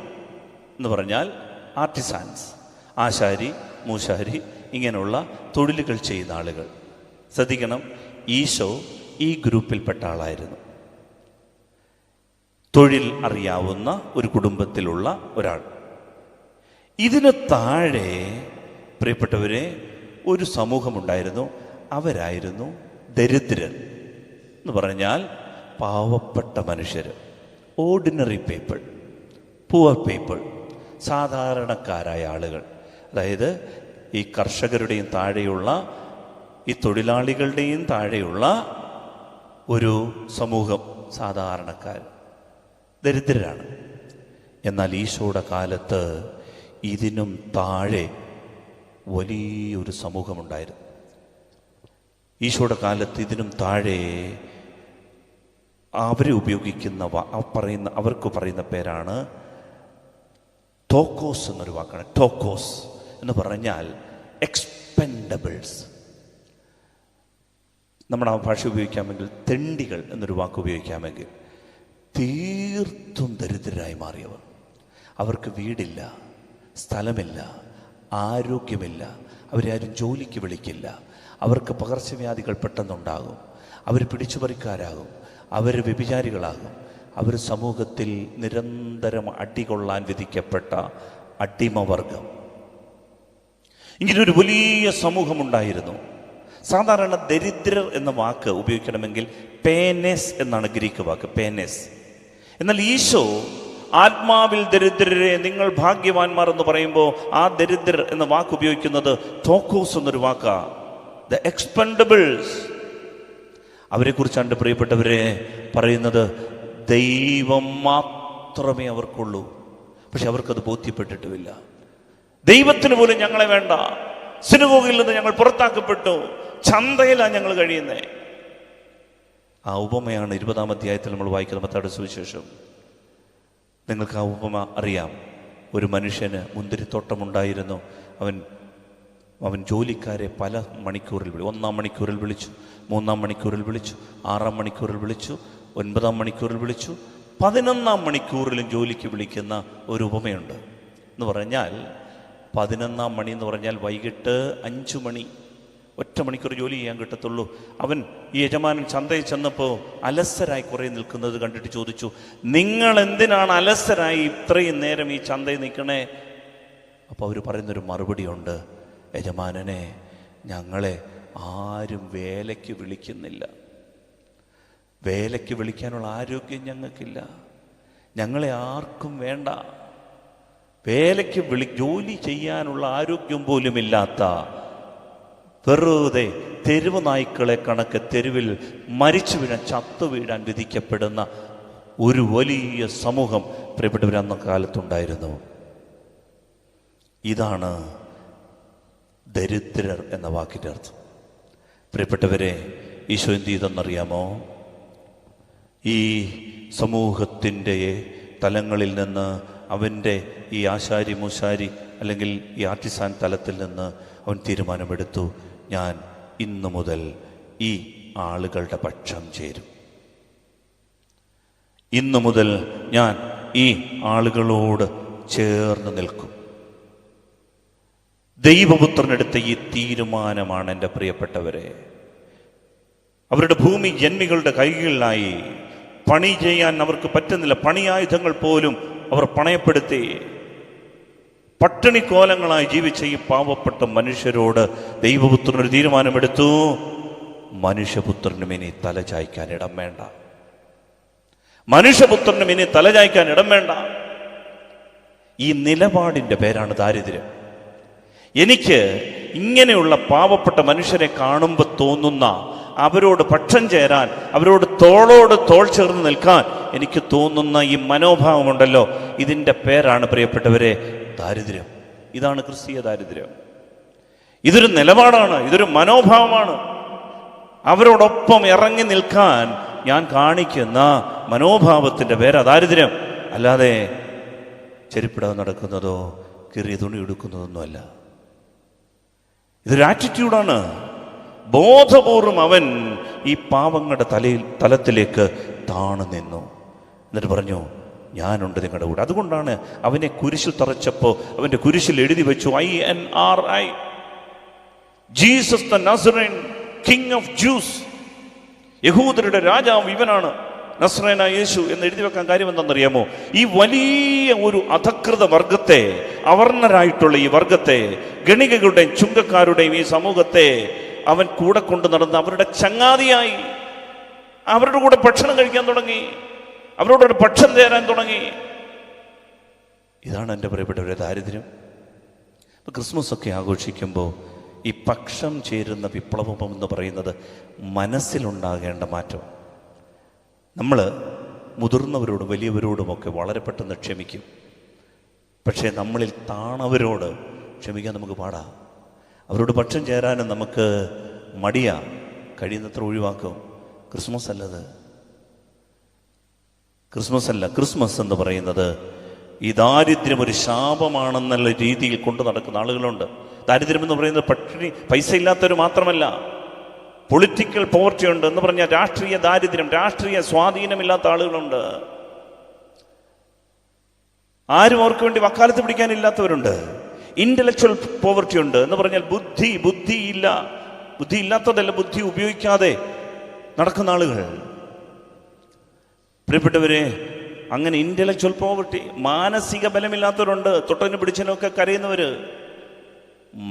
എന്ന് പറഞ്ഞാൽ ആർട്ടിസാൻസ്, ആശാരി, മൂശാരി, ഇങ്ങനെയുള്ള തൊഴിലുകൾ ചെയ്യുന്ന ആളുകൾ. ശ്രദ്ധിക്കണം, ഈശോ ഈ ഗ്രൂപ്പിൽപ്പെട്ട ആളായിരുന്നു. തൊഴിൽ അറിയാവുന്ന ഒരു കുടുംബത്തിലുള്ള ഒരാൾ. ഇതിന് താഴെ പ്രിയപ്പെട്ടവരെ ഒരു സമൂഹമുണ്ടായിരുന്നു. അവരായിരുന്നു ദരിദ്രർ എന്ന് പറഞ്ഞാൽ പാവപ്പെട്ട മനുഷ്യർ, ഓർഡിനറി പീപ്പിൾ, പുവർ പീപ്പിൾ, സാധാരണക്കാരായ ആളുകൾ. അതായത് ഈ കർഷകരുടെയും താഴെയുള്ള, ഈ തൊഴിലാളികളുടെയും താഴെയുള്ള ഒരു സമൂഹം, സാധാരണക്കാർ, ദരിദ്രരാണ്. എന്നാൽ ഈശോയുടെ കാലത്ത് ഇതിനും താഴെ വലിയൊരു സമൂഹമുണ്ടായിരുന്നു. ഈശോയുടെ കാലത്ത് ഇതിനും താഴെ അവർക്ക് പറയുന്ന പേരാണ് ടോക്കോസ് എന്നൊരു വാക്കാണ്. ടോക്കോസ് എന്ന് പറഞ്ഞാൽ എക്സ്പെൻഡബിൾസ്. നമ്മുടെ ആ ഭാഷ ഉപയോഗിക്കാമെങ്കിൽ തെണ്ടികൾ എന്നൊരു വാക്ക് ഉപയോഗിക്കാമെങ്കിൽ തീർത്തും ദരിദ്രരായി മാറിയവർ. അവർക്ക് വീടില്ല, സ്ഥലമില്ല, ആരോഗ്യമില്ല, അവരാരും ജോലിക്ക് വിളിക്കില്ല, അവർക്ക് പകർച്ചവ്യാധികൾ പെട്ടെന്നുണ്ടാകും, അവർ പിടിച്ചുപറിക്കാരാകും, അവർ വ്യഭിചാരികളാകും, അവർ സമൂഹത്തിൽ നിരന്തരം അടികൊള്ളാൻ വിധിക്കപ്പെട്ട അടിമവർഗം. ഇങ്ങനൊരു വലിയ സമൂഹമുണ്ടായിരുന്നു. സാധാരണ ദരിദ്രർ എന്ന വാക്ക് ഉപയോഗിക്കണമെങ്കിൽ പേനെസ് എന്നാണ് ഗ്രീക്ക് വാക്ക്, പേനെസ്. എന്നാൽ ഈശോ ആത്മാവിൽ ദരിദ്രരെ നിങ്ങൾ ഭാഗ്യവാന്മാർ എന്ന് പറയുമ്പോൾ ആ ദരിദ്രർ എന്ന വാക്ക് ഉപയോഗിക്കുന്നത് ടോക്കോസ് എന്നൊരു വാക്കാ, ദ എക്സ്പെൻഡബിൾസ്. അവരെ കുറിച്ചാണ് പ്രിയപ്പെട്ടവരെ പറയുന്നത്. ദൈവം മാത്രമേ അവർക്കുള്ളൂ, പക്ഷെ അവർക്കത് ബോധ്യപ്പെട്ടിട്ടുമില്ല. ദൈവത്തിന് പോലും ഞങ്ങളെ വേണ്ട, സിനഗോഗിൽ നിന്ന് ഞങ്ങൾ പുറത്താക്കപ്പെട്ടു, ചന്തയിലാണ് ഞങ്ങൾ കഴിയുന്നത്. ആ ഉപമയാണ് 20-ാം അധ്യായത്തിൽ നമ്മൾ വായിക്കുന്ന മത്തായിയുടെ സുവിശേഷം. നിങ്ങൾക്ക് ആ ഉപമ അറിയാം. ഒരു മനുഷ്യന് മുന്തിരിത്തോട്ടമുണ്ടായിരുന്നു. അവൻ ജോലിക്കാരെ പല മണിക്കൂറിൽ 1-ാം മണിക്കൂറിൽ വിളിച്ചു, 3-ാം മണിക്കൂറിൽ വിളിച്ചു, 6-ാം മണിക്കൂറിൽ വിളിച്ചു, 9-ാം മണിക്കൂറിൽ വിളിച്ചു, 11-ാം മണിക്കൂറിലും ജോലിക്ക് വിളിക്കുന്ന ഒരു ഉപമയുണ്ട്. എന്ന് പറഞ്ഞാൽ 11-ാം മണി എന്ന് പറഞ്ഞാൽ വൈകിട്ട് 5 മണി, 1 മണിക്കൂർ ജോലി ചെയ്യാൻ കിട്ടത്തുള്ളൂ. അവൻ ഈ യജമാനൻ ചന്തയിൽ ചെന്നപ്പോൾ അലസരായി കുറേ നിൽക്കുന്നത് കണ്ടിട്ട് ചോദിച്ചു, നിങ്ങൾ എന്തിനാണ് അലസരായി ഇത്രയും നേരം ഈ ചന്തയിൽ നിൽക്കണേ? അപ്പോൾ അവർ പറയുന്നൊരു മറുപടിയുണ്ട്, യജമാനനെ, ഞങ്ങളെ ആരും വേലയ്ക്ക് വിളിക്കുന്നില്ല, വേലയ്ക്ക് വിളിക്കാനുള്ള ആരോഗ്യം ഞങ്ങൾക്കില്ല, ഞങ്ങളെ ആർക്കും വേണ്ട, വേലയ്ക്ക് ജോലി ചെയ്യാനുള്ള ആരോഗ്യം പോലും ഇല്ലാത്ത വെറുതെ തെരുവ് നായ്ക്കളെ കണക്ക് തെരുവിൽ മരിച്ചു വീഴാൻ, ചത്തു വീഴാൻ വിധിക്കപ്പെടുന്ന ഒരു വലിയ സമൂഹം പ്രിയപ്പെട്ടവർ അന്ന കാലത്തുണ്ടായിരുന്നു. ഇതാണ് ദരിദ്രർ എന്ന വാക്കിൻ്റെ അർത്ഥം. പ്രിയപ്പെട്ടവരെ, ഈശോ എന്ത് ചെയ്തെന്നറിയാമോ? ഈ സമൂഹത്തിൻ്റെ തലങ്ങളിൽ നിന്ന്, അവൻ്റെ ഈ ആശാരി മൂശാരി അല്ലെങ്കിൽ ഈ ആർട്ടിസാൻ തലത്തിൽ നിന്ന് അവൻ തീരുമാനമെടുത്തു, ഞാൻ ഇന്നു മുതൽ ഈ ആളുകളുടെ പക്ഷം ചേരും, ഇന്നു മുതൽ ഞാൻ ഈ ആളുകളോട് ചേർന്ന് നിൽക്കും. ദൈവപുത്രനെടുത്ത ഈ തീരുമാനമാണ് എൻ്റെ പ്രിയപ്പെട്ടവരെ. അവരുടെ ഭൂമി ജന്മികളുടെ കൈകളിലായി. പണി ചെയ്യാൻ അവർക്ക് പറ്റുന്നില്ല. പണിയായുധങ്ങൾ പോലും അവർ പണയപ്പെടുത്തി. പട്ടിണിക്കോലങ്ങളായി ജീവിച്ച ഈ പാവപ്പെട്ട മനുഷ്യരോട് ദൈവപുത്രനൊരു തീരുമാനമെടുത്തു, മനുഷ്യപുത്രനും ഇനി തലചായ്ക്കാൻ ഇടം വേണ്ട, മനുഷ്യപുത്രനും ഇനി തലചായ്ക്കാൻ ഇടം വേണ്ട. ഈ നിലപാടിൻ്റെ പേരാണ് ദാരിദ്ര്യം. എനിക്ക് ഇങ്ങനെയുള്ള പാവപ്പെട്ട മനുഷ്യരെ കാണുമ്പോൾ തോന്നുന്ന, അവരോട് പക്ഷം ചേരാൻ, അവരോട് തോളോട് തോൾ ചേർന്ന് നിൽക്കാൻ എനിക്ക് തോന്നുന്ന ഈ മനോഭാവമുണ്ടല്ലോ, ഇതിൻ്റെ പേരാണ് പ്രിയപ്പെട്ടവരെ ദാരിദ്ര്യം. ഇതാണ് ക്രിസ്തീയ ദാരിദ്ര്യം. ഇതൊരു നിലപാടാണ്, ഇതൊരു മനോഭാവമാണ്. അവരോടൊപ്പം ഇറങ്ങി നിൽക്കാൻ ഞാൻ കാണിക്കുന്ന മനോഭാവത്തിൻ്റെ പേരാ ദാരിദ്ര്യം. അല്ലാതെ ചെരുപ്പിടാതെ നടക്കുന്നതോ കീറിയ തുണി എടുക്കുന്നതൊന്നുമല്ല. ഇതൊരു ആറ്റിറ്റ്യൂഡാണ്. ബോധപൂർവം അവൻ ഈ പാവങ്ങളുടെ തലത്തിലേക്ക് താണു നിന്നു. എന്നിട്ട് പറഞ്ഞു, ഞാനുണ്ട് നിങ്ങളുടെ കൂടെ. അതുകൊണ്ടാണ് അവനെ കുരിശിൽ തറച്ചപ്പോൾ അവൻ്റെ കുരിശിൽ എഴുതി വെച്ചു, INRI, Jesus the നസറേൻ, king of juice. യഹൂദരുടെ രാജാവ് ഇവനാണ്. നസ്രേനായ യേശു എന്ന് എഴുതി വെക്കാൻ കാര്യം എന്താണെന്നറിയാമോ? ഈ വലിയ ഒരു അധകൃത വർഗത്തെ, അവർണരായിട്ടുള്ള ഈ വർഗത്തെ, ഗണികകളുടെയും ചുങ്കക്കാരുടെയും ഈ സമൂഹത്തെ അവൻ കൂടെ കൊണ്ടു നടന്ന് അവരുടെ ചങ്ങാതിയായി, അവരുടെ കൂടെ ഭക്ഷണം കഴിക്കാൻ തുടങ്ങി, അവരോടൊരു പക്ഷം ചേരാൻ തുടങ്ങി. ഇതാണ് എൻ്റെ പ്രിയപ്പെട്ടവരെ ദാരിദ്ര്യം. ഇപ്പം ക്രിസ്മസ് ഒക്കെ ആഘോഷിക്കുമ്പോൾ ഈ പക്ഷം ചേരുന്ന വിപ്ലവം എന്ന് പറയുന്നത് മനസ്സിലുണ്ടാകേണ്ട മാറ്റം. നമ്മൾ മുതിർന്നവരോടും വലിയവരോടുമൊക്കെ വളരെ പെട്ടെന്ന് ക്ഷമിക്കും. പക്ഷേ നമ്മളിൽ താണവരോട് ക്ഷമിക്കാൻ നമുക്ക് പാടാ. അവരോട് പക്ഷം ചേരാനും നമുക്ക് മടിയാ, കഴിയുന്നത്ര ഒഴിവാക്കും. ക്രിസ്മസ് അല്ലത്, ക്രിസ്മസ് അല്ല. ക്രിസ്മസ് എന്ന് പറയുന്നത് ഈ ദാരിദ്ര്യം ഒരു ശാപമാണെന്നുള്ള രീതിയിൽ കൊണ്ടു നടക്കുന്ന ആളുകളുണ്ട്. ദാരിദ്ര്യം എന്ന് പറയുന്നത് പൈസ ഇല്ലാത്തവർ മാത്രമല്ല, പൊളിറ്റിക്കൽ പോവർട്ടി ഉണ്ട് എന്ന് പറഞ്ഞാൽ രാഷ്ട്രീയ ദാരിദ്ര്യം, രാഷ്ട്രീയ സ്വാധീനമില്ലാത്ത ആളുകളുണ്ട്. ആരും അവർക്ക് വേണ്ടി വക്കാലത്ത് പിടിക്കാനില്ലാത്തവരുണ്ട്. ഇന്റലക്ച്വൽ പോവർട്ടി ഉണ്ട് എന്ന് പറഞ്ഞാൽ ബുദ്ധി ഇല്ലാത്തതല്ല, ബുദ്ധി ഉപയോഗിക്കാതെ നടക്കുന്ന ആളുകൾ. പ്രിയപ്പെട്ടവരെ, അങ്ങനെ ഇന്റലക്ച്വൽ പോവർട്ടി, മാനസിക ബലമില്ലാത്തവരുണ്ട്. തൊട്ടതിന് പിടിച്ചതിനൊക്കെ കരയുന്നവര്,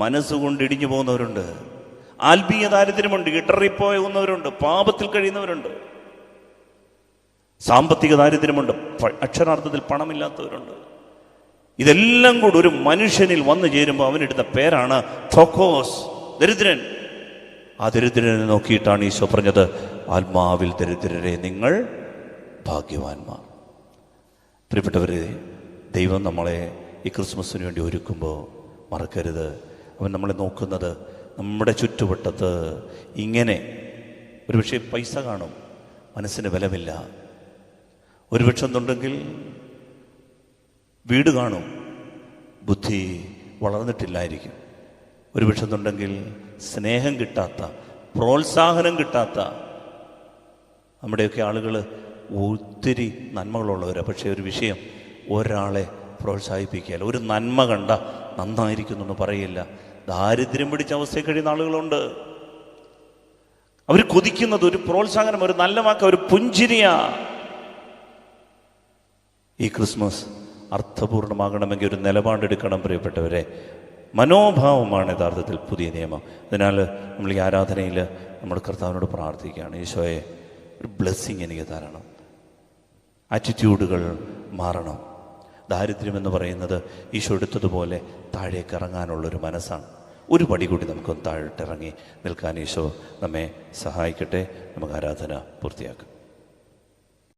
മനസ്സുകൊണ്ട് ഇടിഞ്ഞു പോകുന്നവരുണ്ട്. ആത്മീയ ദാരിദ്ര്യമുണ്ട്, ഇടറിപ്പോകുന്നവരുണ്ട്, പാപത്തിൽ കഴിയുന്നവരുണ്ട്. സാമ്പത്തിക ദാരിദ്ര്യമുണ്ട്, അക്ഷരാർത്ഥത്തിൽ പണമില്ലാത്തവരുണ്ട്. ഇതെല്ലാം കൂടി ഒരു മനുഷ്യനിൽ വന്നു ചേരുമ്പോൾ അവനെടുത്ത പേരാണ് തോക്കോസ്, ദരിദ്രൻ. ആ ദരിദ്രനെ നോക്കിയിട്ടാണ് ഈശോ പറഞ്ഞത്, ആത്മാവിൽ ദരിദ്രരെ നിങ്ങൾ ഭാഗ്യവാന്മാർ. പ്രിയപ്പെട്ടവരെ, ദൈവം നമ്മളെ ഈ ക്രിസ്മസിന് വേണ്ടി ഒരുക്കുമ്പോൾ മറക്കരുത്, അവൻ നമ്മളെ നോക്കുന്നത് നമ്മുടെ ചുറ്റുവട്ടത്ത് ഇങ്ങനെ ഒരുപക്ഷെ പൈസ കാണും, മനസ്സിന് ബലമില്ല. ഒരുപക്ഷെ എന്തുണ്ടെങ്കിൽ വീട് കാണും, ബുദ്ധി വളർന്നിട്ടില്ലായിരിക്കും. ഒരുപക്ഷെ എന്തുണ്ടെങ്കിൽ സ്നേഹം കിട്ടാത്ത, പ്രോത്സാഹനം കിട്ടാത്ത. നമ്മുടെയൊക്കെ ആളുകൾ ഒത്തിരി നന്മകളുള്ളവരാണ്. പക്ഷേ ഒരു വിഷയം, ഒരാളെ പ്രോത്സാഹിപ്പിക്കുകയല്ല, ഒരു നന്മ കണ്ട നന്നായിരിക്കുന്നു പറയില്ല. ദാരിദ്ര്യം പിടിച്ച അവസ്ഥയിൽ കഴിയുന്ന ആളുകളുണ്ട്. അവർ കൊതിക്കുന്നത് ഒരു പ്രോത്സാഹനം, ഒരു നല്ല വാക്ക്, ഒരു പുഞ്ചിരിയാ. ഈ ക്രിസ്മസ് അർത്ഥപൂർണമാകണമെങ്കിൽ ഒരു നിലപാടെടുക്കണം പ്രിയപ്പെട്ടവരെ. മനോഭാവമാണ് യഥാർത്ഥത്തിൽ പുതിയ നിയമം. അതിനാൽ നമ്മൾ ഈ ആരാധനയിൽ നമ്മുടെ കർത്താവിനോട് പ്രാർത്ഥിക്കുകയാണ്, ഈശോയെ ഒരു ബ്ലെസ്സിങ് എനിക്ക് തരണം. ആറ്റിറ്റ്യൂഡുകൾ മാറണം. ദാരിദ്ര്യം എന്ന് പറയുന്നത് ഈശോ എടുത്തതുപോലെ താഴേക്ക് ഇറങ്ങാനുള്ളൊരു മനസ്സാണ്. ഒരു പടി കൂടി നമുക്കൊന്ന് താഴോട്ടിറങ്ങി നിൽക്കാൻ ഈശോ നമ്മെ സഹായിക്കട്ടെ. നമുക്ക് ആരാധന പൂർത്തിയാക്കാം.